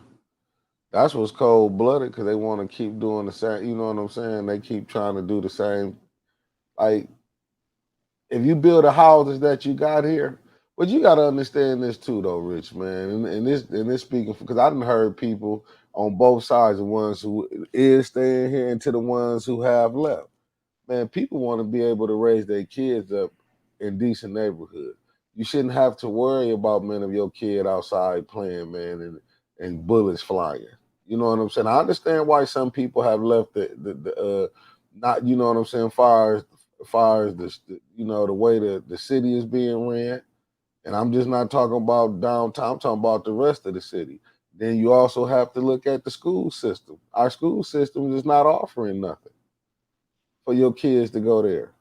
That's what's cold blooded because they want to keep doing the same. You know what I'm saying? They keep trying to do the same. Like if you build the houses that you got here, but you got to understand this too, though, Rich man. And this speaking because I done heard people on both sides, the ones who is staying here and to the ones who have left. Man, people want to be able to raise their kids up in decent neighborhood. You shouldn't have to worry about men of your kid outside playing, man, and bullets flying. You know what I'm saying? I understand why some people have left the not, you know what I'm saying, far as the way the city is being ran. And I'm just not talking about downtown, I'm talking about the rest of the city. Then you also have to look at the school system. Our school system is not offering nothing for your kids to go there.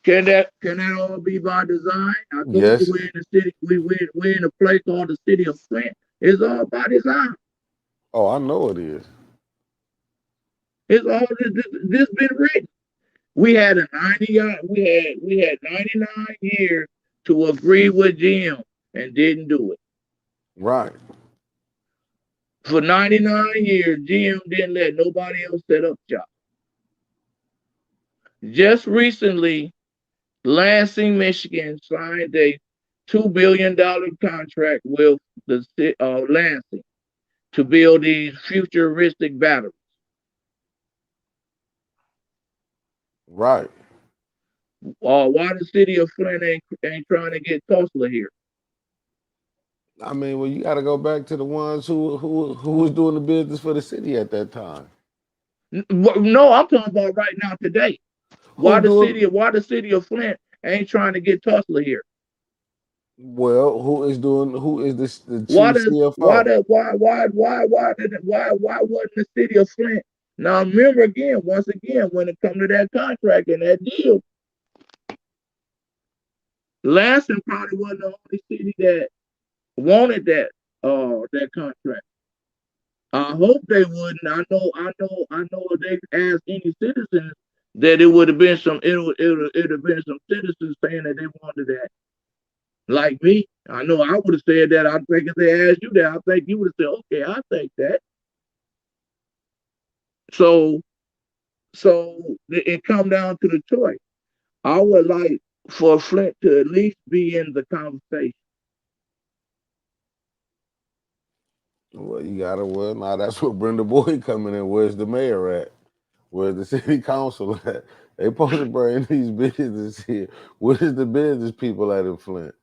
Can that all be by design? I told you Yes. we're in the city. We're in a place called the City of Flint. It's all by design. Oh, I know it is. It's all this been written. We had a 90 we had 99 years to agree with Jim and didn't do it. Right. For 99 years, Jim didn't let nobody else set up shop. Just recently, Lansing, Michigan signed a $2 billion contract with the Lansing to build these futuristic batteries. Right. Why the city of Flint ain't trying to get Tesla here? I mean, well, you got to go back to the ones who was doing the business for the city at that time. No, I'm talking about right now today. Who's doing Why the city of Flint ain't trying to get Tesla here? well? Who is this the Why chief does why CFO? the why wasn't the city of Flint? Now remember again, once again, when it comes to that contract and that deal, Lansing probably wasn't the only city that wanted that contract. I hope they wouldn't. I know if they asked any citizens that it would have been it would have been some citizens saying that they wanted that. Like me, I know I would have said that. I think if they asked you that, I think you would have said, "Okay, I think that." So, so it come down to the choice. I would like for Flint to at least be in the conversation. Well, you got to now that's where Brenda Boyd coming in. Where's the mayor at? Where's the city council at? They supposed to bring these businesses here. What is the business people at in Flint?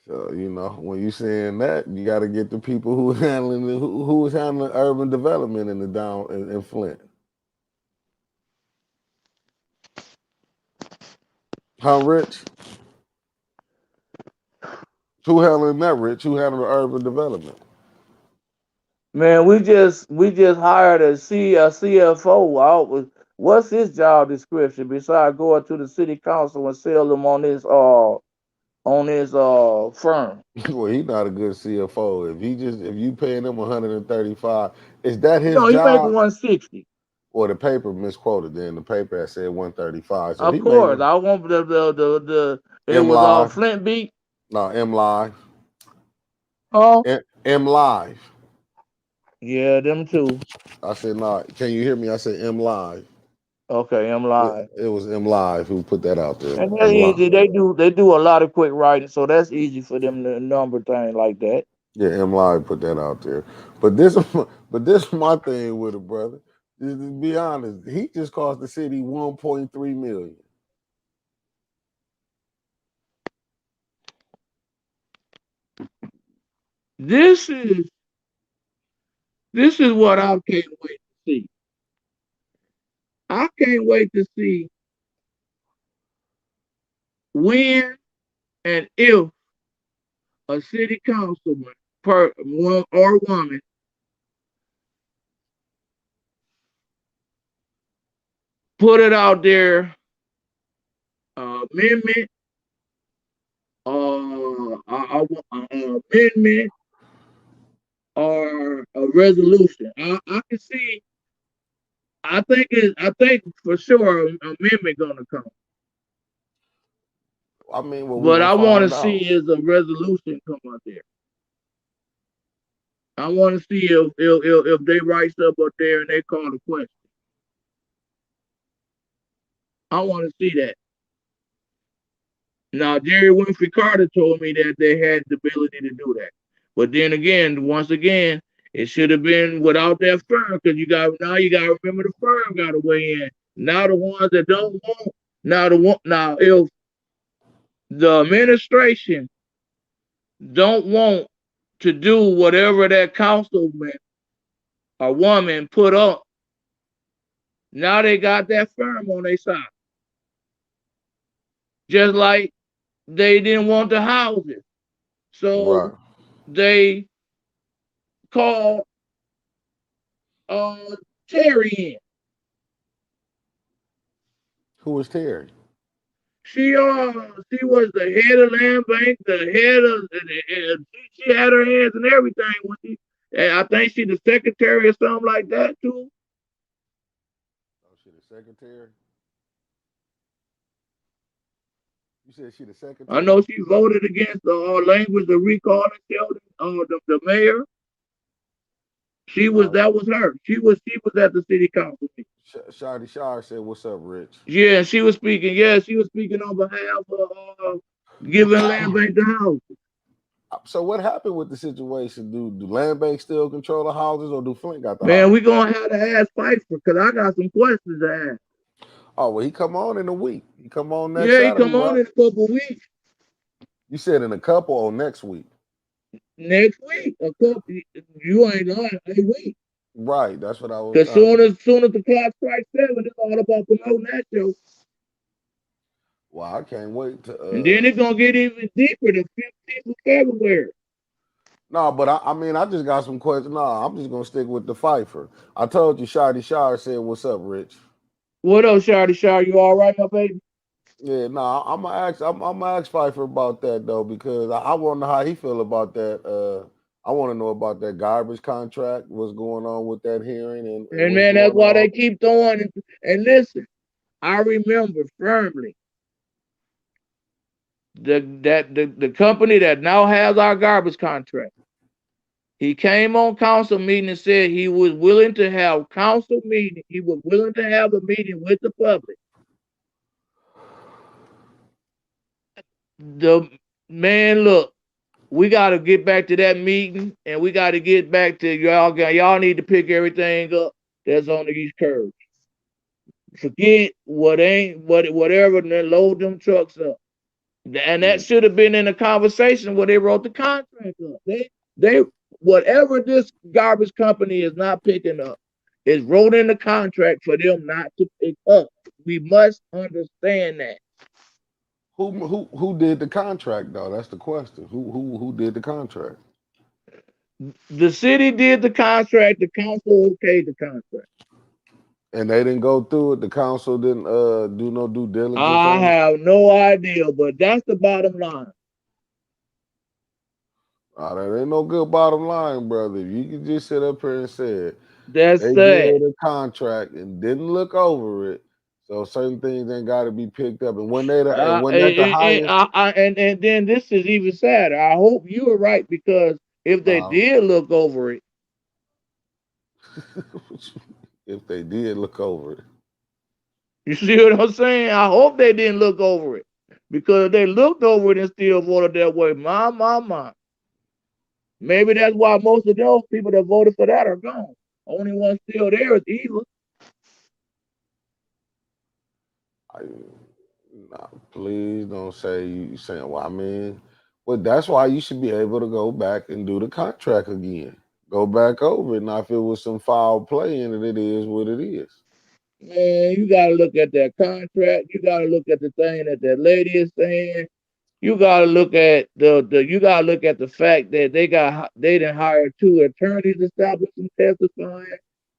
So when you saying that, you got to get the people who handling who is handling urban development in the down in Flint. Huh, Rich? Who handling that, Rich? Who handling urban development? Man, we just hired a CFO. What's his job description besides going to the city council and sell them on his firm? Well, he not a good CFO. If you paying him 135, is that his No, he making job? 160. Or the paper misquoted? Then the paper had said 135. So Of he course, making I want the it M was Live. Flint beat. No, M Live. Oh, M Live. yeah, them too. I said, no, can you hear me? I said M Live. Okay, I'm Yeah, live. it was M Live who put that out there. And that's M Live. easy. They do a lot of quick writing, so that's easy for them to number things like that. Yeah, M Live put that out there. But this, but this is my thing with it, brother. Just to be honest, he just cost the city 1.3 million. This is this is what I can't wait to see. I can't wait to see when and if a city councilman, per one or woman, put it out there, amendment, amendment, or a resolution. I can see. I think for sure an amendment gonna come. I mean, well, we But gonna I want to find see out. is a resolution come out there. I want to see if they write stuff up there and they call the question. I want to see that. Now, Jerry Winfrey Carter told me that they had the ability to do that. But then again, once again, it should have been without that firm because you got to remember the firm got to weigh in. Now the ones that don't want now if the administration don't want to do whatever that councilman or woman put up, now they got that firm on their side. Just like they didn't want the houses. So Right. they called uh Terry in. Who was Terry? She was the head of land bank, the head of she had her hands in everything when she and I think she the secretary or something like that too. Oh, she the secretary. You said she the I secretary. know she voted against the language of recalling Sheldon, the mayor. She was Oh, that was her. She was at the city council meeting. Shadi Shar said, "What's up, Rich?" Yeah, she was speaking. Yeah, she was speaking on behalf of giving land bank the house. So what happened with the situation? Do land banks still control the houses, or do Flint got the Man, we houses? gonna have to ask Pfeiffer because I got some questions to ask. Oh well, he come on in a week. He come on next Yeah, he Saturday, come on right? in a couple weeks. You said in a couple or next week, Next week, a couple. You ain't lying. A week. right? That's what I was. Cause soon as the clock strikes 7, it's all about promoting that show. Well, I can't wait to. And then it's gonna get even deeper the 15th of February. No, but I mean, I just got some questions. No, I'm just gonna stick with the Pfeiffer. I told you, Shadi Shar said, "What's up, Rich?" What else, Shawty Shaw? You all right, my baby? Yeah, no, I'm gonna ask. I'm gonna ask Pfeiffer about that though because I want to know how he feel about that. I want to know about that garbage contract. What's going on with that hearing and And what's man, that's going why they on? keep throwing it. And listen, I remember firmly the company that now has our garbage contract. He came on council meeting and said he was willing to have council meeting. He was willing to have a meeting with the public. The man, look, we got to get back to that meeting, and we got to get back to y'all. Y'all need to pick everything up. that's on these curbs. Forget what ain't whatever, and then load them trucks up. And that Mm. should have been in the conversation when they wrote the contract up. They whatever this garbage company is not picking up is wrote in the contract for them not to pick up. We must understand that. Who did the contract though? That's the question. Who did the contract? The city did the contract, the council okayed the contract. And they didn't go through it. The council didn't do no due diligence I on it. have no idea, but that's the bottom line. There ain't no good bottom line, brother. If you could just sit up here and say That's they sad. did a contract and didn't look over it, so certain things ain't got to be picked up. And when at the highest, And then this is even sadder. I hope you were right because if they uh, did look over it, if they did look over it, you see what I'm saying? I hope they didn't look over it because if they looked over it and still voted that way, my. Maybe that's why most of those people that voted for that are gone. Only one still there is Eva. I, nah, please don't say you saying. Well, I mean, well, that's why you should be able to go back and do the contract again. Go back over it. Now, if it was some foul play in it, it is what it is. Man, you gotta look at that contract. You gotta look at the thing that that lady is saying. You gotta look at the you gotta look at the fact that they didn't hire two attorneys to stop us from testifying.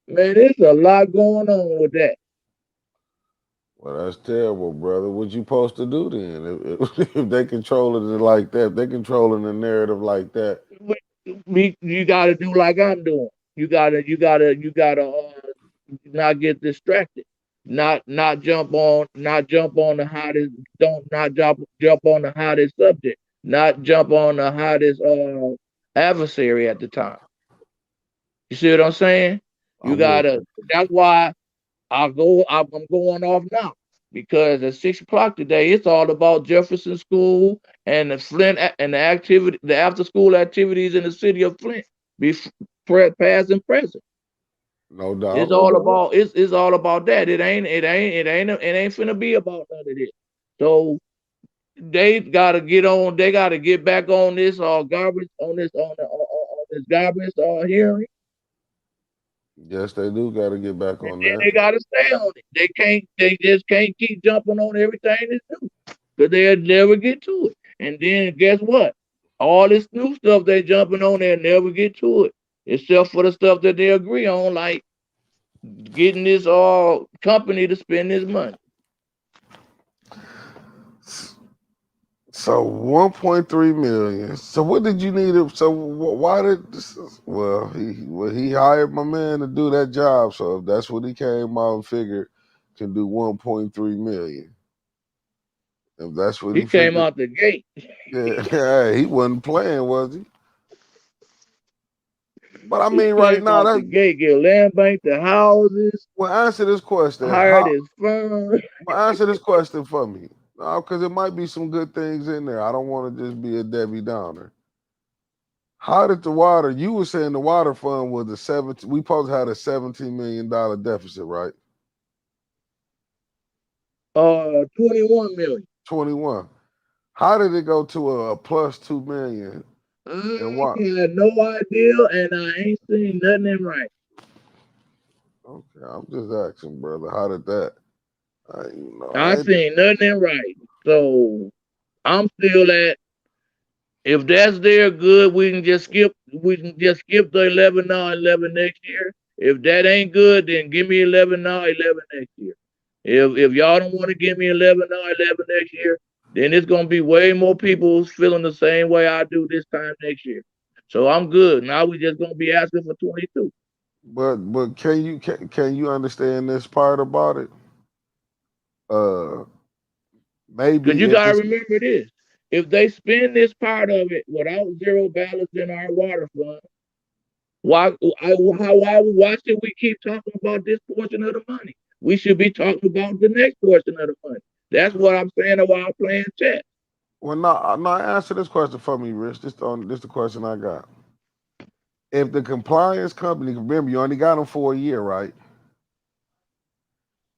Man, there's a lot going on with that. Well, that's terrible, brother. What you supposed to do then? If they controlling it like that, if they controlling the narrative like that. You gotta do like I'm doing. You gotta not get distracted. Not jump on the hottest don't not jump on the hottest subject. Not jump on the hottest adversary at the time. You see what I'm saying? You I'm with gotta you. that's why I'm going off now. Because at 6 o'clock today, it's all about Jefferson School and the Flint and the after school activities in the city of Flint, be past and present. No doubt, no doubt. It's all about that. It ain't finna be about none of this. So they gotta get on. They gotta get back on this garbage on this garbage hearing, Yes, they do got to get back and on then that. they gotta stay on it. They can't. They just can't keep jumping on everything that's new because they'll never get to it. And then guess what? All this new stuff they jumping on, they'll never get to it, except for the stuff that they agree on, like getting this company to spend this money. So 1.3 million. So what did you need? So why did? He hired my man to do that job. So if that's what he came out and figured can do 1.3 million. If that's what He he came figured, out the gate. yeah, hey, he wasn't playing, was he? But I He mean, right came now, out the that gate, get land bank, the houses, well, answer this question. hired his firm. Answer this question for me, because it might be some good things in there. I don't want to just be a Debbie Downer. How did the water? You were saying the water fund was a 17. We supposed to have a $17 million deficit, right? 21 million. 21. How did it go to a plus 2 million? And I what? had no idea, and I ain't seen nothing in right. Okay, I'm just asking, brother. How did that? I I ain't. seen nothing in right. So I'm still at. If that's there, good. We can just skip. We can just skip the 11 now, 11 next year. If that ain't good, then give me 11 now, 11 next year. If y'all don't want to give me 11 now, 11 next year, then it's gonna be way more people feeling the same way I do this time next year. So I'm good. Now we just gonna be asking for 22. But can you understand this part about it? Uh, Because maybe you if gotta it's remember this. If they spend this part of it without zero balance in our water fund, why should we keep talking about this portion of the money? We should be talking about the next portion of the money. That's what I'm saying while playing chess. well, no. Answer this question for me, Rich. This the question I got. If the compliance company, remember you only got them for a year, right?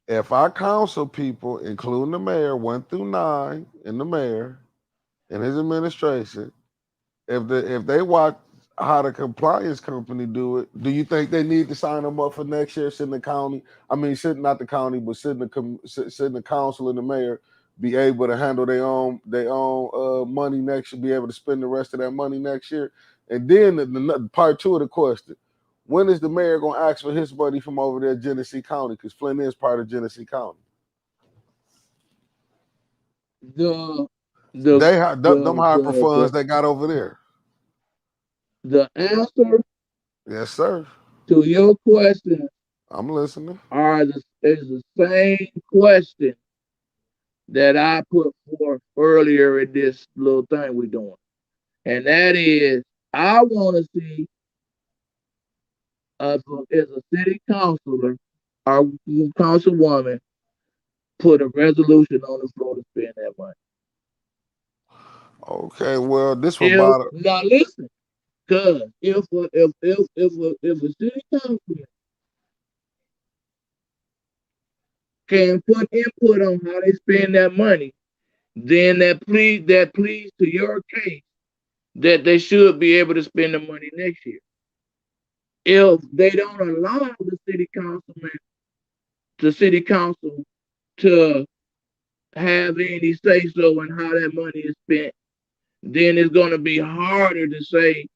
If our council people, including the mayor, 1 through 9, and the mayor and his administration, if they watch how the compliance company do it, do you think they need to sign them up for next year? Shouldn't the county, I mean, shouldn't not the county, but shouldn't the council and the mayor be able to handle their own money next year, be able to spend the rest of that money next year? And then part two of the question: when is the mayor gonna ask for his money from over there, Genesee County? Because Flint is part of Genesee County. The the They have them hyper the funds they got over there. the answer Yes, sir. to your question I'm listening. is the same question that I put forth earlier in this little thing we're doing. And that is, I want to see us as a city councilor, our councilwoman, put a resolution on the floor to spend that money. Okay, well, this was If about now listen, cause if a city councilman can put input on how they spend that money, then that pleads to your case that they should be able to spend the money next year. If they don't allow the city council to have any say so in how that money is spent, then it's going to be harder to say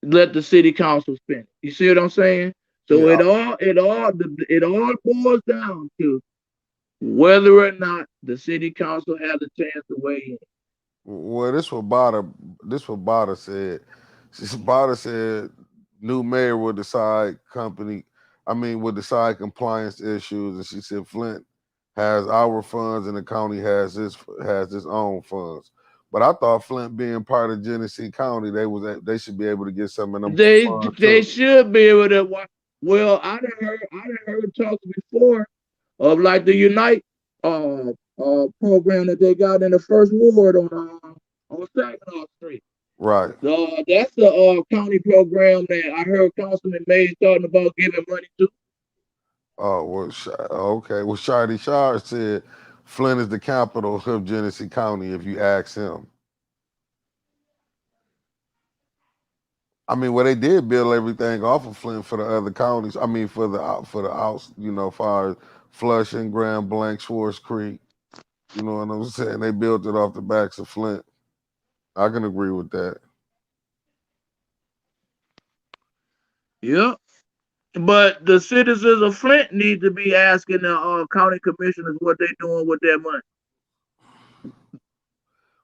let the city council spend it. You see what I'm saying? So yeah. it all boils down to whether or not the city council has a chance to weigh in. Well, this what Bada said. Bada said new mayor will decide company. I mean, will decide compliance issues, and she said Flint has our funds and the county has its own funds. But I thought Flint being part of Genesee County, they should be able to get some of them funds They too. should be able to. Well, I done heard talks before of like the Unite program that they got in the first ward on Saginaw Street. Right. That's the county program that I heard Councilman Mays talking about giving money to. Oh well, okay. Well, Shardy Shard said Flint is the capital of Genesee County. If you ask him, I mean, well, they did build everything off of Flint for the other counties. I mean, for the outs, far as Flushing, Grand Blanc, Schwartz Creek. You know what I'm saying? They built it off the backs of Flint. I can agree with that. Yep. But the citizens of Flint need to be asking the county commissioners what they doing with their money.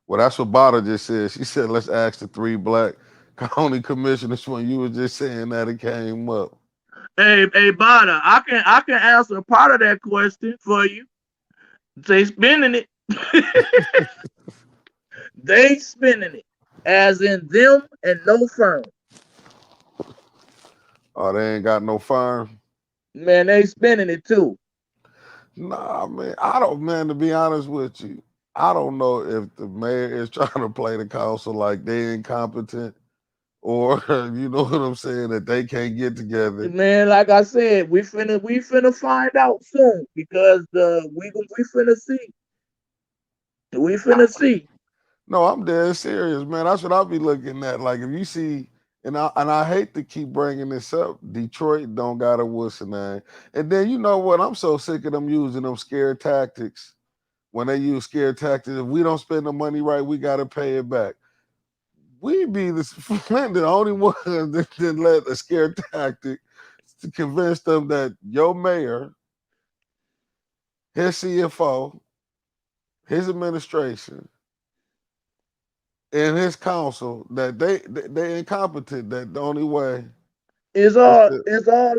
Well, that's what Bada just said. She said, "Let's ask the three black county commissioners." When you were just saying that, it came up. Hey, Bada, I can answer part of that question for you. They spending it. They spending it, as in them and no firm. Oh, they ain't got no farm. Man, they spending it too. Nah, man. I don't, man, to be honest with you, I don't know if the mayor is trying to play the council like they incompetent or, you know what I'm saying, that they can't get together. Man, like I said, we finna find out soon because we finna see. We finna see. No, I'm dead serious, man. That's what I'll be looking at. Like, if you see, and I hate to keep bringing this up, Detroit don't got a what's name. And then you know what? I'm so sick of them using them scare tactics. When they use scare tactics, if we don't spend the money right, we got to pay it back. We be Flint the only one that let a scare tactic to convince them that your mayor, his CFO, his administration, and his council that they incompetent. That the only way It's is all to it's all in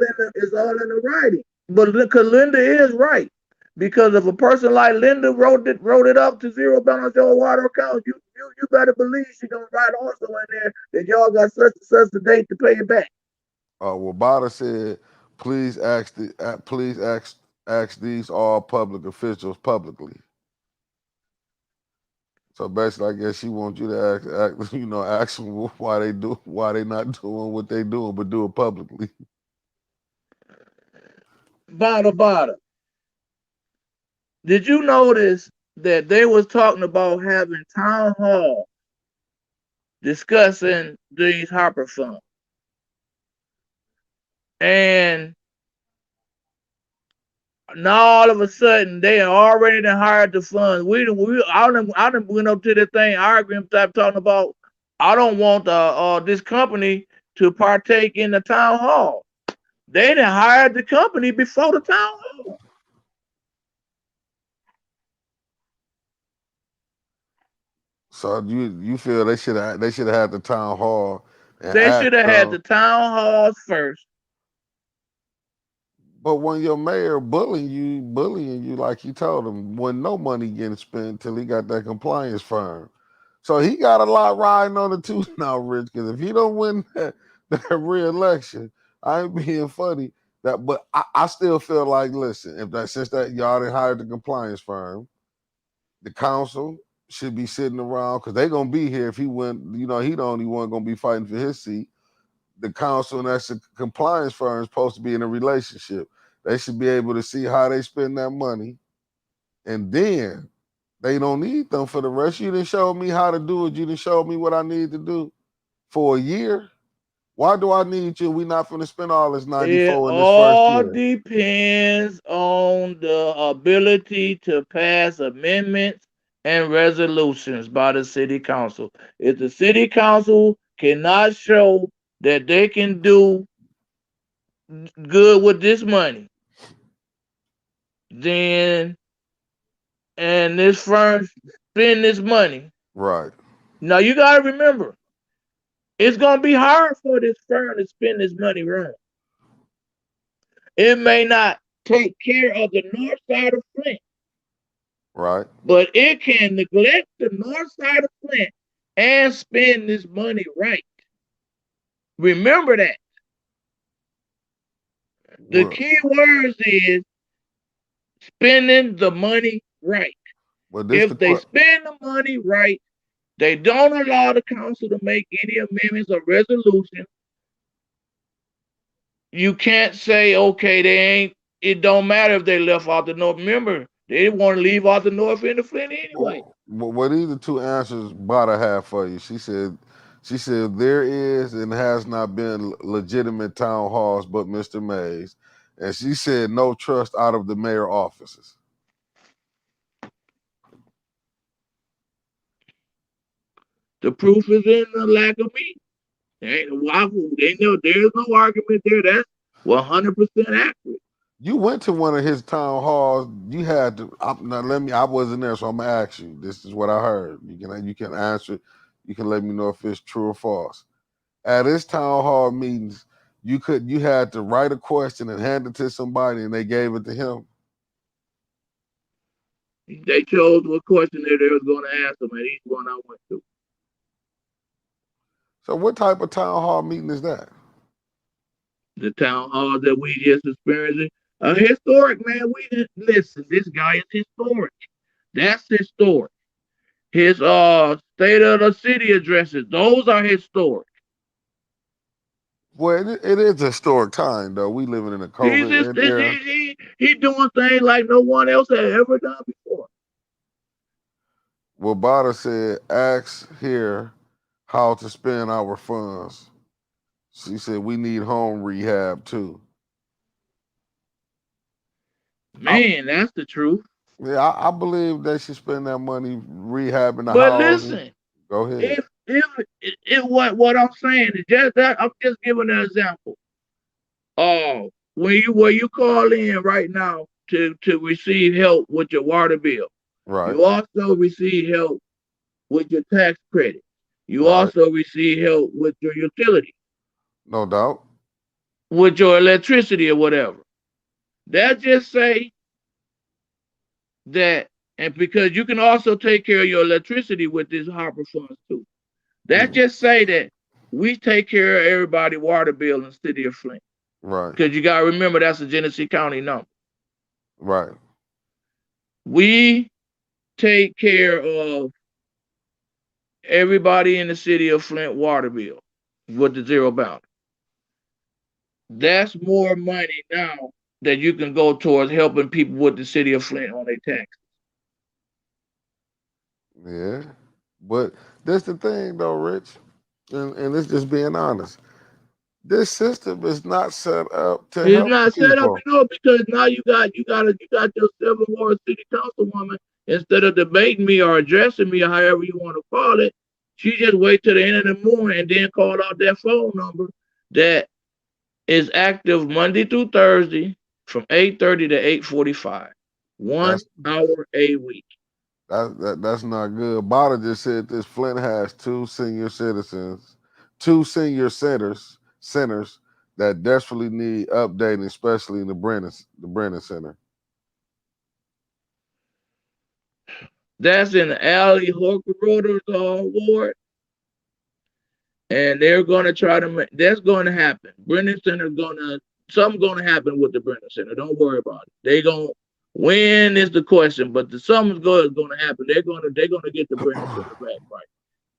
the writing. But because Linda is right. Because if a person like Linda wrote it up to zero balance your water account, you better believe she gonna write also in there that y'all got such a date to pay it back. well Bada said, please ask these all public officials publicly. So basically, I guess she wants you to ask them why they not doing what they doing, but do it publicly. Bada. Did you notice that they was talking about having town hall discussing these Harper funds? And now all of a sudden they already done hired the funds. I done went up to the thing arguing type talking about I don't want this company to partake in the town hall. They done hired the company before the town hall. So you feel they should have had the town hall and They asked should have had them. the town halls first. But when your mayor bullying you like he told him, when no money getting spent till he got that compliance firm. So he got a lot riding on it too now, Rich. Because if he don't win that re-election, I ain't being funny. But I still feel like, listen, if that since that y'all didn't hire the compliance firm, the council should be sitting around because they gonna be here if he win. You know, he the only one gonna be fighting for his seat. The council and that's the compliance firm is supposed to be in a relationship. They should be able to see how they spend that money, and then they don't need them for the rest. You didn't show me how to do it. You didn't show me what I need to do for a year. Why do I need you? We not going to spend all this It 94 in this first all year. depends on the ability to pass amendments and resolutions by the city council. If the city council cannot show that they can do good with this money, then and this firm spend this money. Right, Now you gotta remember, it's gonna be hard for this firm to spend this money right. It may not take care of the north side of Flint, right. but it can neglect the north side of Flint and spend this money right. Remember that. The Well, key words is spending the money right. well, this the If they question. spend the money right, they don't allow the council to make any amendments or resolutions. You can't say, okay, they ain't, it don't matter if they left out the north. Remember, they didn't want to leave out the north end of Flint anyway. What these the two answers Bada have for you? She said there is and has not been legitimate town halls, but Mr. Mays, and she said no trust out of the mayor offices. The proof is in the lack of meat. There's no argument there. That's 100% accurate. You went to one of his town halls. You had to. Now let me. I wasn't there, so I'm gonna ask you. This is what I heard. You can answer. You can let me know if it's true or false. At his town hall meetings, you had to write a question and hand it to somebody, and they gave it to him. They chose what question that they was going to ask them at each one I went to. So what type of town hall meeting is that? The town hall that we just experienced. Historic, man. We didn't listen. This guy is historic. That's historic. His state of the city addresses, those are historic. Well, it is a historic time though. We living in a He's just COVID era. he doing things like no one else had ever done before. Well, Bada said, "Ask here how to spend our funds." She said, "We need home rehab too." I, Man, that's the truth. yeah, I believe they should spend that money rehabbing the But houses. listen, Go ahead. if what I'm saying is just that I'm just giving an example. When you call in right now to receive help with your water bill, Right, you also receive help with your tax credit. You right. also receive help with your utility, No doubt. with your electricity or whatever. That just say that, and because you can also take care of your electricity with this Harper funds too. That Mm, just say that we take care of everybody water bill in the city of Flint. right, Because you gotta remember that's a Genesee County number. right. We take care of everybody in the city of Flint water bill with the zero bound. That's more money now that you can go towards helping people with the city of Flint on their tax. Yeah. But that's the thing though, Rich. And it's just being honest. This system is not set up to It's help not set up, people. because now you got your 7 ward city councilwoman. Instead of debating me or addressing me or however you want to call it, she just wait till the end of the morning and then call out that phone number that is active Monday through Thursday from 8:30 to 8:45, one That's hour a week. that's not good. Bada just said this Flint has two senior centers that desperately need updating, especially in the Brennan Center. That's in the Alley Hooker Brothers Ward, and they're going to try to make that's going to happen. Brennan Center gonna something going to happen with the Brennan Center. Don't worry about it. They going when is the question, but the something's going to happen. They're going to get the Brennan Center back right.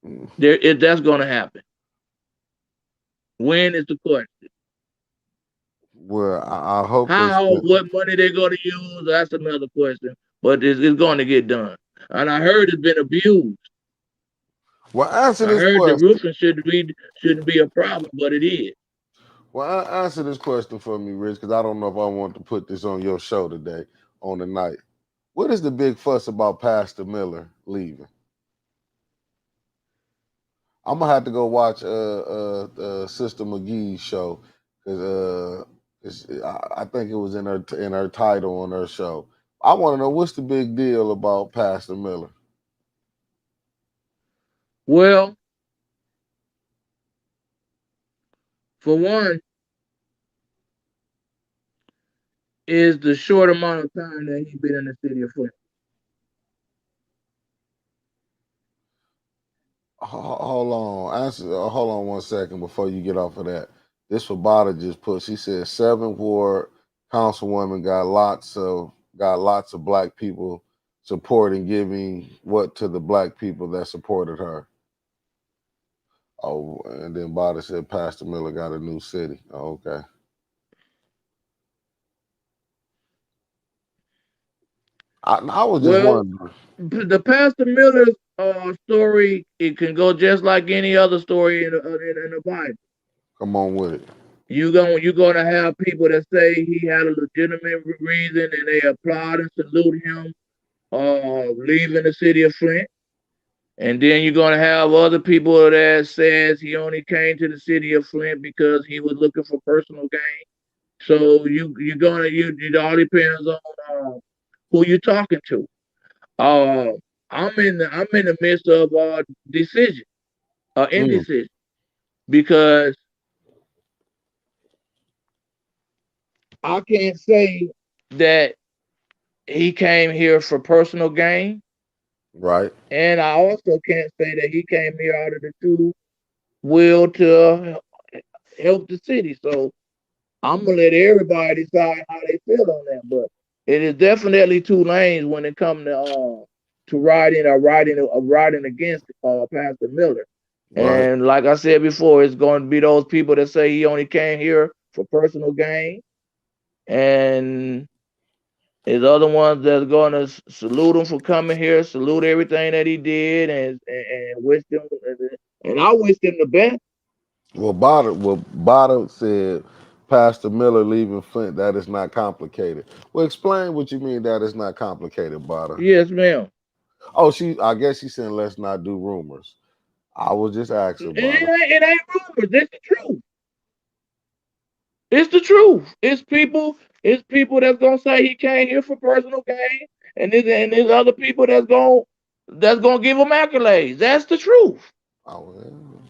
Mm. That's going to happen. When is the question? Well, I hope they How, spend. what money they're going to use? That's another question. But it's going to get done. And I heard it's been abused. Well, answer I this heard the question. roofing shouldn't be a problem, but it is. Well, answer this question for me, Rich, because I don't know if I want to put this on your show today on the night. What is the big fuss about Pastor Miller leaving? I'm gonna have to go watch Sister McGee's show because I think it was in her title on her show. I want to know what's the big deal about Pastor Miller. Well, for one, is the short amount of time that he's been in the city of Flint. Hold on, hold on 1 second before you get off of that. This Fabata just put. She said 7th Ward councilwoman got lots of black people supporting giving what to the black people that supported her. Oh, and then Bada said Pastor Miller got a new city. Oh, okay. I was just Well, wondering. the Pastor Miller's story, it can go just like any other story in the Bible. Come on with it. You're gonna have people that say he had a legitimate reason and they applaud and salute him leaving the city of Flint. And then you're gonna have other people that says he only came to the city of Flint because he was looking for personal gain. So it all depends on who you're talking to. Uh, I'm in the midst of decision, Mm, indecision, because I can't say that he came here for personal gain, right. and I also can't say that he came here out of the true will to help the city. So I'm gonna let everybody decide how they feel on that. But it is definitely two lanes when it comes to riding against Pastor Miller. Right. And like I said before, it's going to be those people that say he only came here for personal gain, and there's other ones that's going to salute him for coming here, salute everything that he did, and wish him. And I wish him the best. Well, Bada said Pastor Miller leaving Flint. That is not complicated. Well, explain what you mean that is not complicated, Bada. Yes, ma'am. Oh, I guess she's saying let's not do rumors. I was just asking, And it Bada. ain't, it ain't rumors. It's the truth. It's the truth. It's people that's gonna say he came here for personal gain, and there's other people that's gonna give him accolades. That's the truth. Oh, well.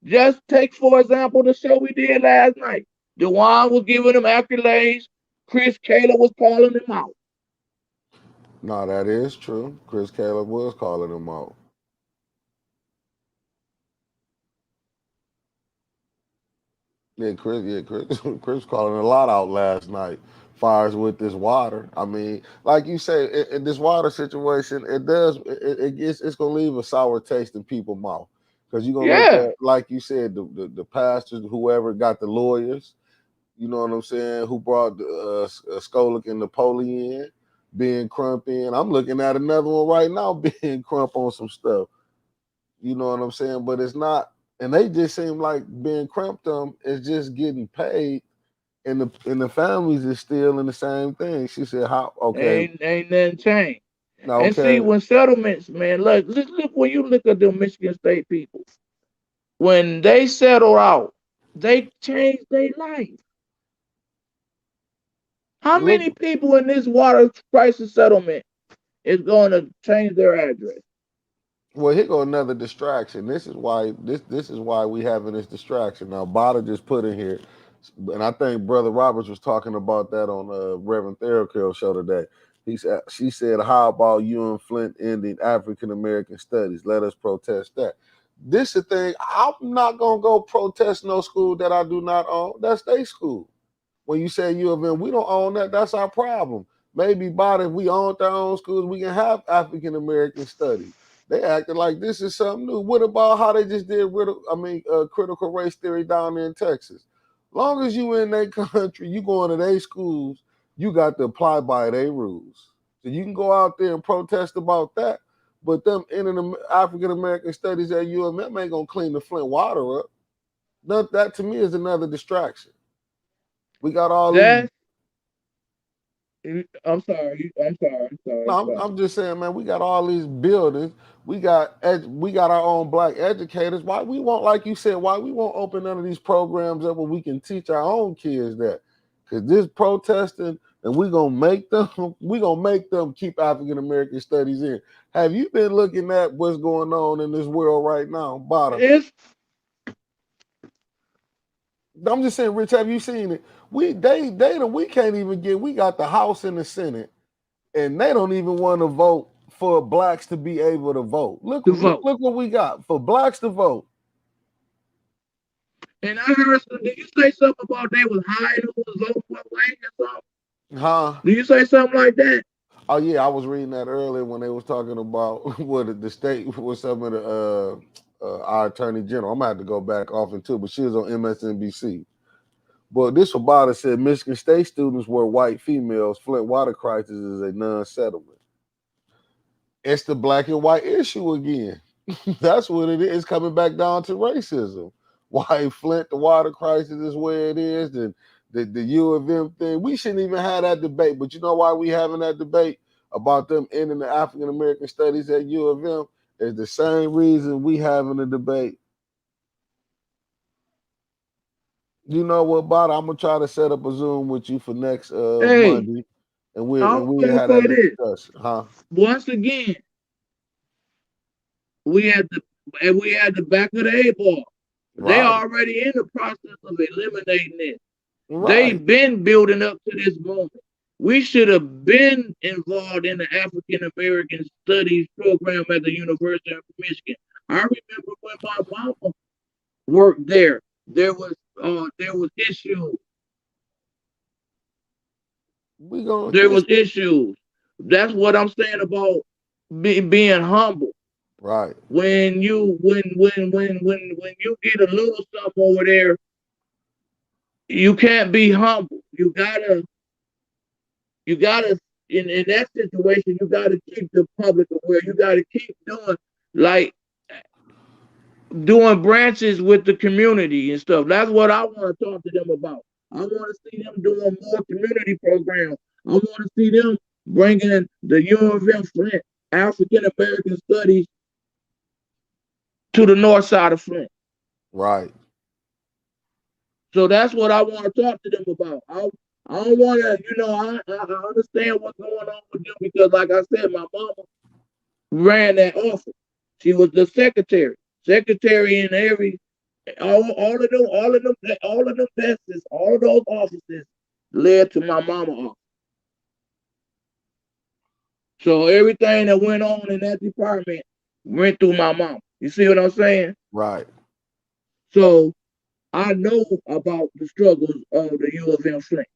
Just take for example the show we did last night. Dewan was giving him accolades. Chris Taylor was calling him out. No, that is true. Chris Caleb was calling him out. Yeah, Chris, Chris calling a lot out last night. Fires with this water. I mean, like you say, in this water situation, it's gonna leave a sour taste in people's mouth because you're gonna look Yeah, at, like you said, the pastors, whoever got the lawyers. You know what I'm saying? Who brought the Skolik and Napoleon, being Crump in. I'm looking at another one right now, being Crump on some stuff. You know what I'm saying? But it's not, and they just seem like being Crump them is just getting paid, and the families is still in the same thing. She said, "How? Okay, Ain't nothing changed. And see, okay. when settlements, man, look when you look at the Michigan State people, when they settle out, they change their life. How Look, many people in this water crisis settlement is going to change their address? well, here go another distraction. This is why we having this distraction. Now, Bada just put in here, and I think Brother Roberts was talking about that on Reverend Therakill show today. She said, "How about you and Flint ending African American studies? Let us protest that." This is the thing. I'm not gonna go protest no school that I do not own. That's their school. When you say U of M, we don't own that. That's our problem. Maybe by if we owned our own schools, we can have African American studies. They acting like this is something new. What about how they just did critical race theory down there in Texas? Long as you in their country, you going to their schools, you got to apply by their rules. So you can go out there and protest about that, but them in African American studies at UMM ain't gonna clean the Flint water up. That to me is another distraction. We got all these. That's I'm sorry. I'm sorry. I'm sorry. No, I'm just saying, man. We got all these buildings. We got our own black educators. Why we won't, like you said, why we won't open none of these programs up where we can teach our own kids that? Because this protesting, and we gonna make them keep African American studies in. Have you been looking at what's going on in this world right now, Bada? It's I'm just saying, Rich. Have you seen it? We can't even get. We got the House and the Senate, and they don't even want to vote for blacks to be able to vote. Look, the look, vote. look what we got for blacks to vote. And I heard did you say something about they was hiding who was voting for Wayne or something? Huh? Did you say something like that? Oh yeah, I was reading that earlier when they was talking about what the state with some of the our attorney general. I'm gonna have to go back off into, but she was on MSNBC. But this about it said Michigan State students were white females. Flint water crisis is a non-settlement. It's the black and white issue again. That's what it is. It's coming back down to racism. Why Flint, the water crisis is where it is, and the U of M thing. We shouldn't even have that debate. But you know why we having that debate about them ending the African American studies at U of M? Is the same reason we having a debate. You know what, Bada? I'm gonna try to set up a Zoom with you for next Hey, Monday, and we I and was we gonna had say that this. discussion, huh? Once again, we had the and we had the back of the eight ball. They Right, already in the process of eliminating this. right, They've been building up to this moment. We should have been involved in the African American Studies program at the University of Michigan. I remember when my mama worked there. There was issues. we gonna There it's was issues. That's what I'm saying about being humble. right. When you get a little something over there, you can't be humble. You gotta in that situation, you gotta keep the public aware. You gotta keep like doing branches with the community and stuff. That's what I want to talk to them about. I want to see them doing more community programs. I want to see them bringing the U of M Flint African American Studies to the north side of Flint. Right. So that's what I want to talk to them about. I don't want to, I understand what's going on with them because, like I said, my mama ran that office. She was the secretary in every all of them desks, all of those offices led to my mama office. So everything that went on in that department went through my mom. You see what I'm saying? Right. So I know about the struggles of the U of M Flint.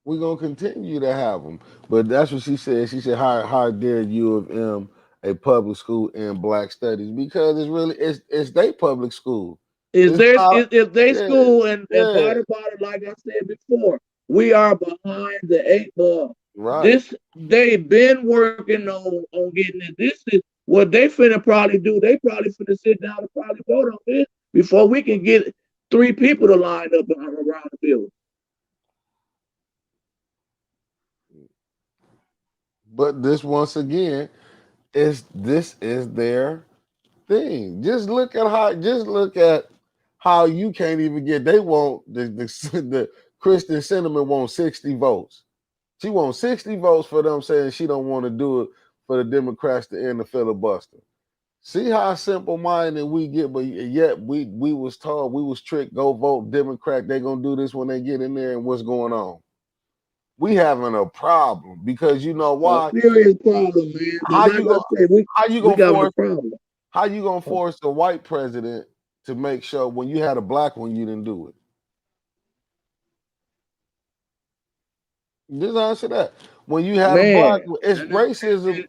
We're gonna continue to have them, but that's what she said. She said, "How dare U of M, a public school in Black Studies? Because it's really it's their public school. Is It's there's not. if they Yeah, school and yeah, bottom bottom, like I said before, we are behind the eight ball. right. This they've been working on getting it. This is what they finna probably do. They probably finna sit down and probably vote on this before we can get three people to line up around the building. But this once again is this is their thing. Just look at how you can't even get. They want the Christian Cinnamon wants 60 votes. She wants 60 votes for them saying she don't want to do it for the Democrats to end the filibuster. See how simple minded we get, but yet we was told, we was tricked, go vote Democrat. They gonna do this when they get in there, and what's going on? We having a problem because you know A why? serious problem, man. But How like you I go? said, How you we gonna got a force? problem. How you gonna force a white president to make sure when you had a black one you didn't do it? Just answer that. When you had a black Man, one, it's and racism.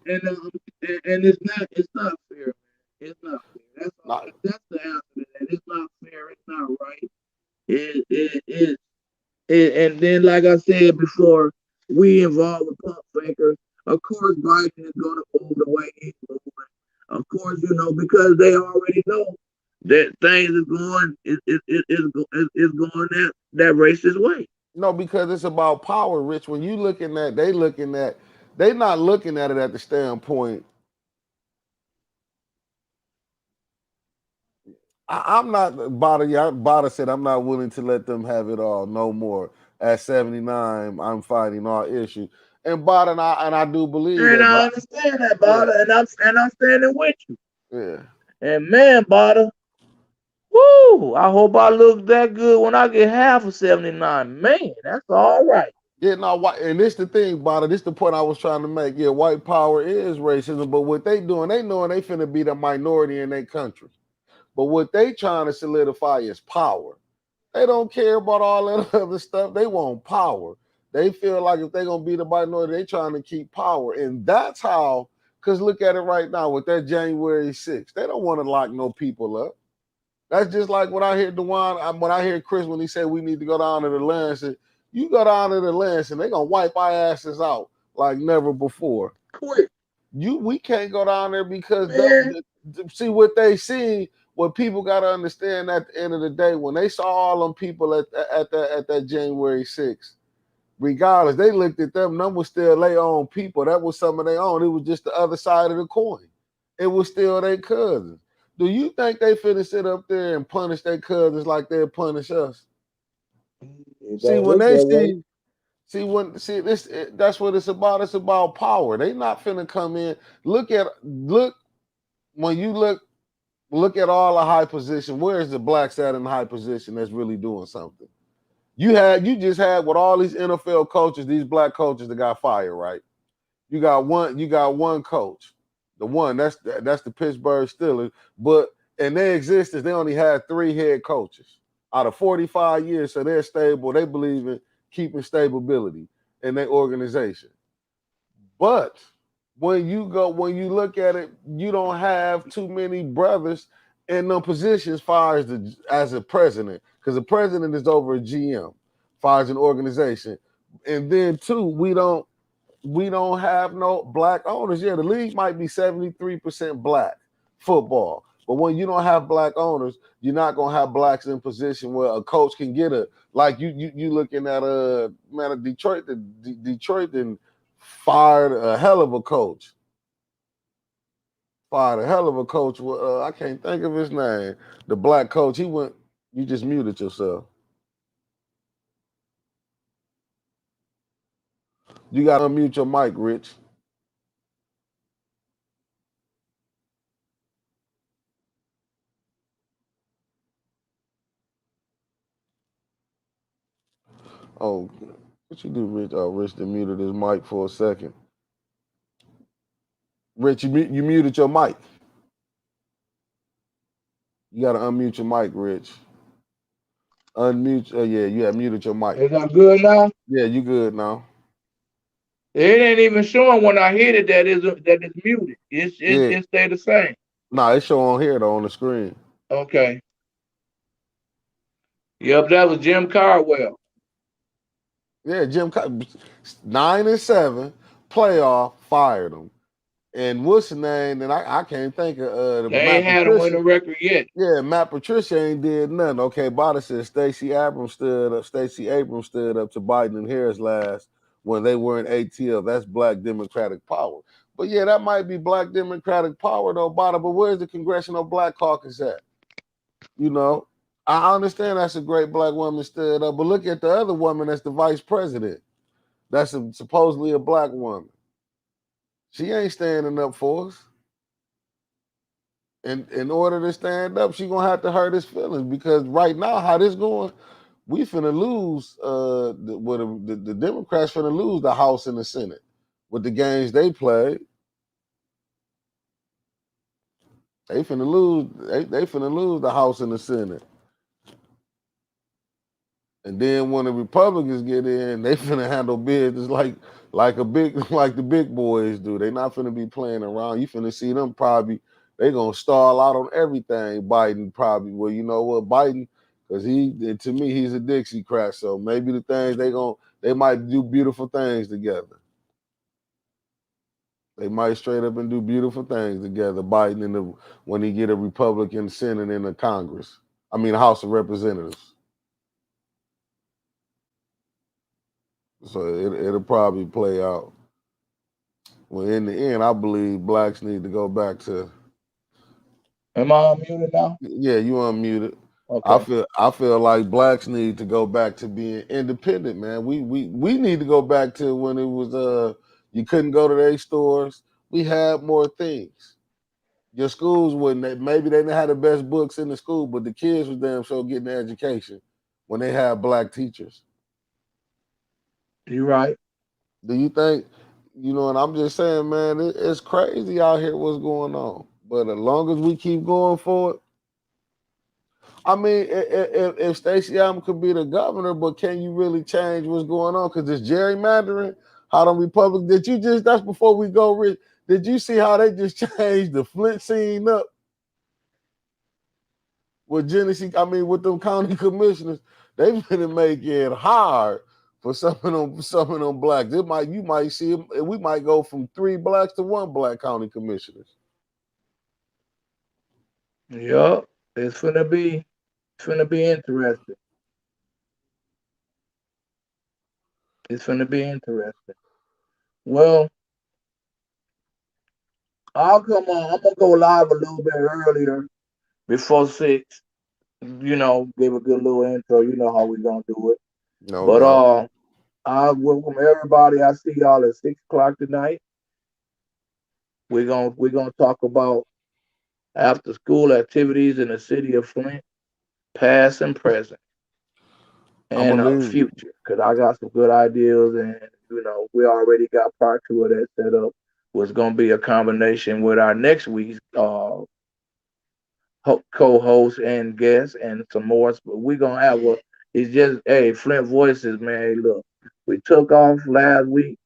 and it's not fair, man. It's not fair. That's all. Not, That's the answer to that. It's not fair. It's not right. It and then like I said before, we involved with pump fakers. Of course, Biden is going to move the way he's moving. Of course, because they already know that things is going is going that racist way. no, because it's about power, Rich. When you they not looking at it at the standpoint. I'm not Bada said I'm not willing to let them have it all no more. At 79, I'm fighting all issues. And Bada and I do believe And that, I but understand that, yeah, Bada, and I'm standing with you. yeah. And man, Bada, woo! I hope I look that good when I get half of 79. Man, that's all right. Yeah, no, and this the thing, Bada. This the point I was trying to make. Yeah, white power is racism, but what they doing, they knowing they finna be the minority in their country. But what they trying to solidify is power. They don't care about all that other stuff. They want power. They feel like if they're gonna be the minority, they trying to keep power. And that's how, because look at it right now with that January 6th. They don't want to lock no people up. That's just like when I hear Dewan, when I hear Chris when he said we need to go down to the Lance, you go down to the Lance and they're gonna wipe our asses out like never before. Quick, We can't go down there because man. see what they see. What people got to understand at the end of the day, when they saw all them people at that January 6th, regardless, they looked at them was still their own people. That was some of their own. It was just the other side of the coin. It was still their cousins. Do you think they finna sit up there and punish their cousins like they'll punish us? It See, don't when look they that way. see this, that's what it's about. It's about power. They not finna come in. Look when you look at all the high position. Where is the blacks at in high position that's really doing something? You just had with all these NFL coaches, these black coaches that got fired, right? You got one coach. The one that's the Pittsburgh Steelers. But in their existence, they only had 3 head coaches out of 45 years. So they're stable. They believe in keeping stability in their organization. But when you look at it, you don't have too many brothers in the positions as far as a president, because the president is over a GM, as far as an organization. And then two, we don't have no black owners. Yeah, the league might be 73% black football. But when you don't have black owners, you're not gonna have blacks in position where a coach can get a like you looking at man Detroit. Detroit then fired a hell of a coach. Fired a hell of a coach. I can't think of his name. The black coach. He went. You just muted yourself. You got to unmute your mic, Rich. Oh, what you do, Rich? Oh, Rich done muted his mic for a second. Rich, you muted your mic. You got to unmute your mic, Rich. Unmute. Yeah, you have muted your mic. Is that good now? Yeah, you good now. It ain't even showing when I hit it that it's muted. It Yeah. it stay the same. Nah, it show on here though on the screen. Okay. Yep, that was Jim Caldwell. Yeah, 9-7 playoff fired him. And what's the name? And I can't think of They Matt ain't had a Patricia. winning record yet. Yeah, Matt Patricia ain't did nothing. Okay, Bada said Stacey Abrams stood up. Stacey Abrams stood up to Biden and Harris last when they were in ATL. That's Black Democratic power. But yeah, that might be Black Democratic power though, Bada. But where's the Congressional Black Caucus at? You know, I understand that's a great black woman stood up, but look at the other woman that's the vice president. That's supposedly a black woman. She ain't standing up for us. And in order to stand up, she gonna have to hurt his feelings because right now, how this going, we finna lose. The Democrats finna lose the House and the Senate with the games they play. They finna lose. They finna lose the House and the Senate. And then when the Republicans get in, they finna handle business like a big like the big boys do. They not finna be playing around. You finna see them probably they gonna stall out on everything. Biden probably. Well, you know what, Biden, because to me he's a Dixiecrat. So maybe the things they might do beautiful things together. They might straight up and do beautiful things together. Biden when he get a Republican Senate in the Congress. I mean, the House of Representatives. So it'll probably play out. Well, in the end, I believe blacks need to go back to. Am I unmuted now? Yeah, you unmuted. I Okay. feel I feel like blacks need to go back to being independent, man. We need to go back to when it was you couldn't go to their stores. We had more things. Your schools wouldn't. Maybe they didn't have the best books in the school, but the kids was damn sure getting the education when they had black teachers. You right. Do you think, and I'm just saying, man, it's crazy out here what's going on. But as long as we keep going for it, I mean, if Stacey Abrams could be the governor, but can you really change what's going on? Because it's gerrymandering. How the Republicans, that's before we go, Rich, did you see how they just changed the Flint scene up with Genesee? I mean, with them county commissioners, they finna make it hard for some of them blacks. You might see them, we might go from 3 blacks to 1 black county commissioners. Yup. It's finna be interesting. It's finna be interesting. Well, I'll come on. I'm gonna go live a little bit earlier before 6. Give a good little intro. You know how we gonna do it. No But doubt. I welcome everybody. I see y'all at 6 o'clock tonight. We're gonna talk about after school activities in the city of Flint, past and present, I'm and gonna leave. future. Cause I got some good ideas, and we already got part 2 of that set up. Was gonna be a combination with our next week's co-host and guest and some more. But we're gonna have it's just Flint Voices, man. Hey, look, we took off last week.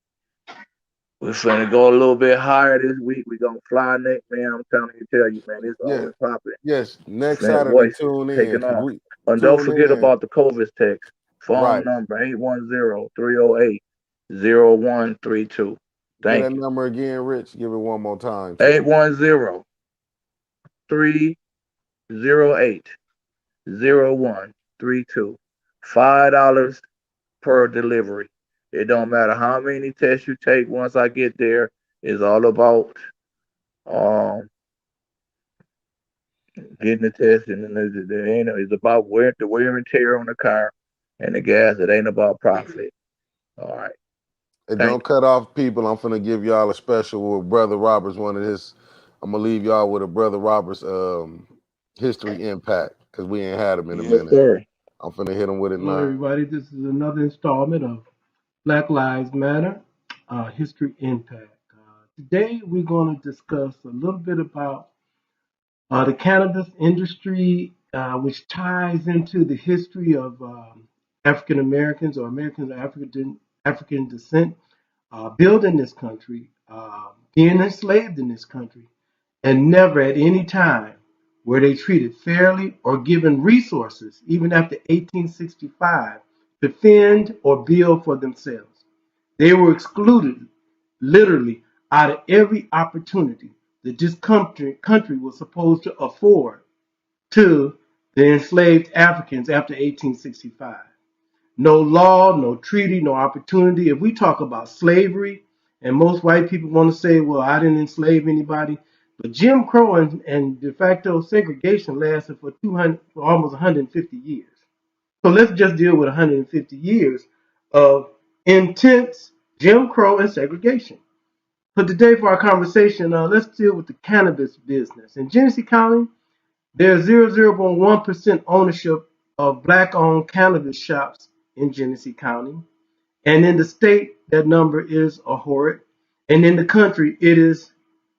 We're finna go a little bit higher this week. We're gonna fly next, man. I'm telling you, man, it's Yeah. always popping. Yes. Next Flint Saturday, Voices tune in taking because off. we And don't tune forget in. about the COVID text. Phone Right. number 810-308-0132. Get Thank that you. number again, Rich. Give it one more time, too. 810-308-0132. $5 per delivery. It don't matter how many tests you take. Once I get there, it's all about um getting the test, and then it's about the wear and tear on the car and the gas. It ain't about profit. All right. And Thank don't cut off people. I'm finna give y'all a special with Brother Roberts. I'm gonna leave y'all with a Brother Roberts history impact because we ain't had him in a you. Yes, minute. sir. I'm finna hit him with it Hello, now. everybody. This is another installment of Black Lives Matter History Impact. Today, we're going to discuss a little bit about the cannabis industry, which ties into the history of African Americans or Americans of African descent building this country, being enslaved in this country, and never at any time were they treated fairly or given resources, even after 1865, to fend or build for themselves? They were excluded, literally, out of every opportunity that this country was supposed to afford to the enslaved Africans after 1865. No law, no treaty, no opportunity. If we talk about slavery, and most white people want to say, well, I didn't enslave anybody, but Jim Crow and de facto segregation lasted for 200, for almost 150 years. So let's just deal with 150 years of intense Jim Crow and segregation. But today, for our conversation, let's deal with the cannabis business. In Genesee County, there's 0.1% ownership of black-owned cannabis shops in Genesee County. And in the state, that number is a horrid. And in the country, it is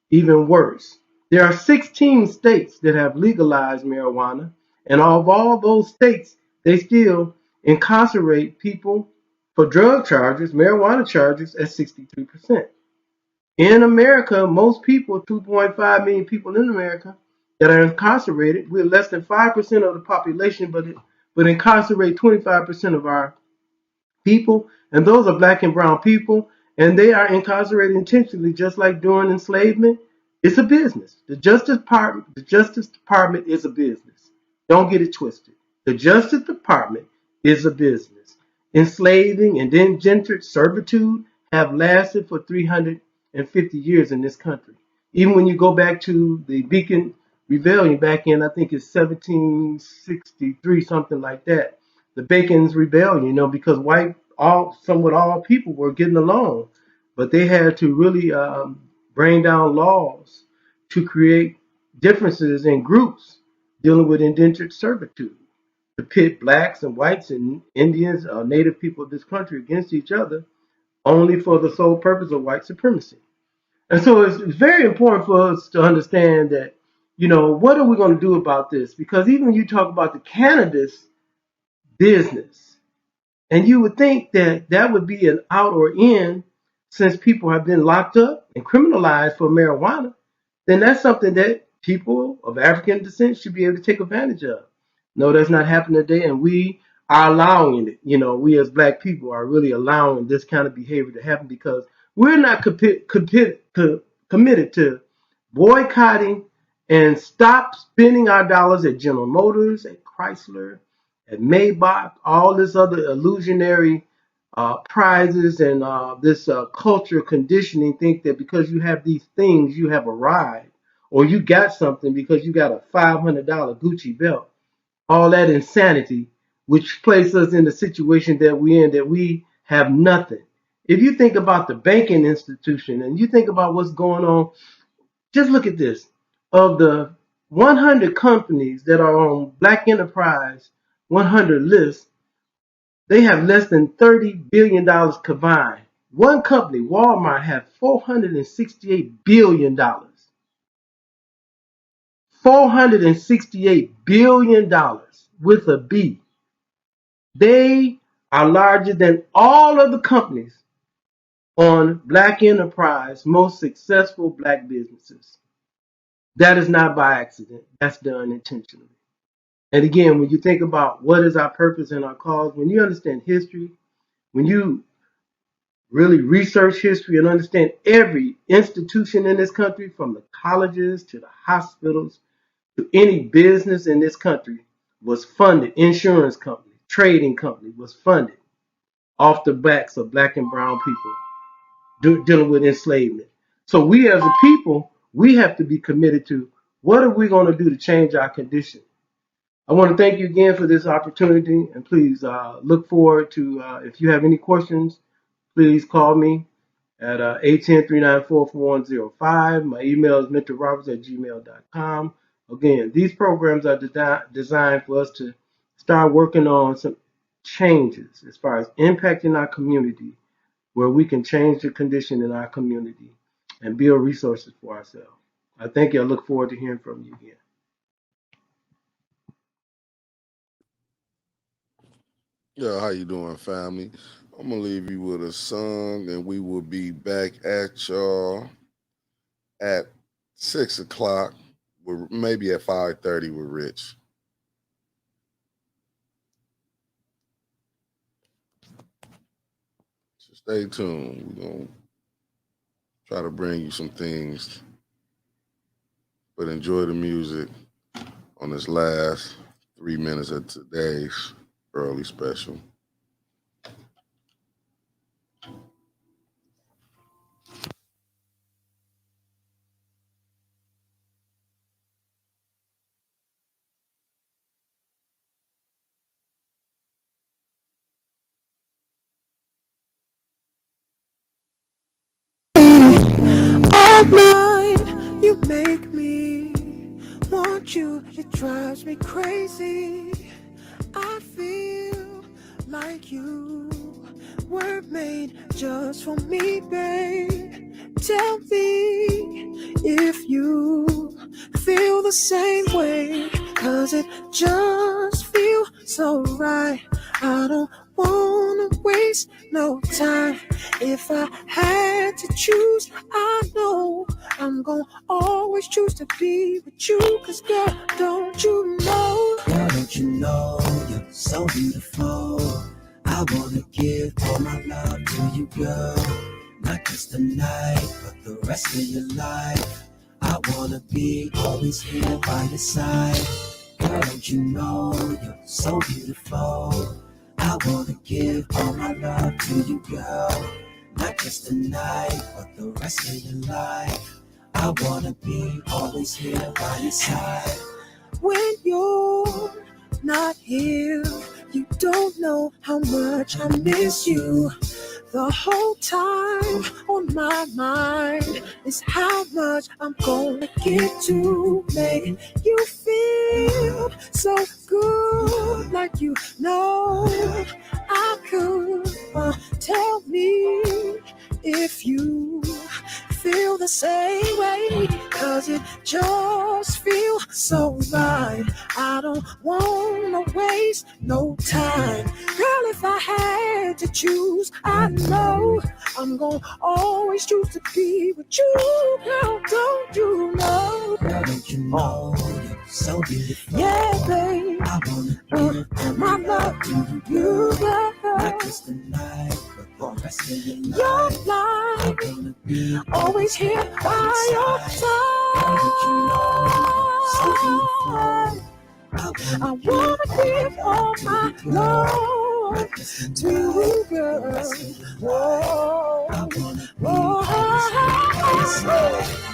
even worse. There are 16 states that have legalized marijuana. And of all those states, they still incarcerate people for drug charges, marijuana charges, at 63%. In America, most people, 2.5 million people in America that are incarcerated, we're less than 5% of the population, but incarcerate 25% of our people, and those are black and brown people, and they are incarcerated intentionally, just like during enslavement. It's a business. The Justice Department is a business. Don't get it twisted. The Justice Department is a business. Enslaving and indentured servitude have lasted for 350 years in this country. Even when you go back to the Beacon Rebellion back in, I think it's 1763, something like that, the Bacon's Rebellion, because somewhat all people were getting along, but they had to really bring down laws to create differences in groups dealing with indentured servitude, to pit blacks and whites and Indians or native people of this country against each other only for the sole purpose of white supremacy. And so it's very important for us to understand that, what are we going to do about this? Because even when you talk about the cannabis business, and you would think that that would be an out or in, since people have been locked up and criminalized for marijuana, then that's something that people of African descent should be able to take advantage of. No, that's not happening today, and we are allowing it. We as black people are really allowing this kind of behavior to happen because we're not committed to boycotting and stop spending our dollars at General Motors, at Chrysler, at Maybach, all this other illusionary prizes and this culture conditioning. Think that because you have these things, you have arrived, or you got something because you got a $500 Gucci belt. All that insanity, which places us in the situation that we're in, that we have nothing. If you think about the banking institution and you think about what's going on, just look at this. Of the 100 companies that are on Black Enterprise 100 list, they have less than $30 billion combined. One company, Walmart, has $468 billion. $468 billion with a B. They are larger than all of the companies on Black Enterprise, most successful black businesses. That is not by accident. That's done intentionally. And again, when you think about what is our purpose and our cause, when you understand history, when you really research history and understand every institution in this country, from the colleges to the hospitals to any business in this country, was funded, insurance company, trading company, was funded off the backs of black and brown people dealing with enslavement. So we as a people, we have to be committed to what are we going to do to change our condition. I want to thank you again for this opportunity, and please look forward to, if you have any questions, please call me at 810-394-4105. My email is mentorroberts@gmail.com. Again, these programs are designed for us to start working on some changes as far as impacting our community, where we can change the condition in our community and build resources for ourselves. I thank you. I look forward to hearing from you again. Yeah, how you doing, family? I'm gonna leave you with a song, and we will be back at y'all at 6 o'clock maybe at 5:30 with Rich. So stay tuned. We're gonna try to bring you some things, but enjoy the music on this last 3 minutes of today's early special. All mine, you make me want you. It drives me crazy. I feel like you were made just for me, babe. Tell me if you feel the same way, 'cause it just feels so right. I don't wanna waste no time. If I had to choose, I know I'm gonna always choose to be with you. 'Cause girl, don't you know? Girl, don't you know you're so beautiful? I wanna give all my love to you, girl. Not just tonight, but the rest of your life. I wanna be always here by your side. Girl, don't you know you're so beautiful? I wanna give all my love to you, girl. Not just tonight, but the rest of your life. I wanna be always here by your side. When you're not here, you don't know how much I miss you. The whole time on my mind is how much I'm gonna get to make you feel so good, like you know I could. Tell me if you feel the same way, 'cause it just feels so right. I don't wanna waste no time. Girl, if I had to choose, I know I'm gonna always choose to be with you. Girl, don't you know? Girl, don't you know you're so beautiful? Yeah, babe. I wanna give my love to you, girl. Not just tonight, but the rest of your life. I'm gonna be always here by your side. Girl, don't you know you're so beautiful? I wanna give all my love to you, girl. Whoa, whoa, whoa.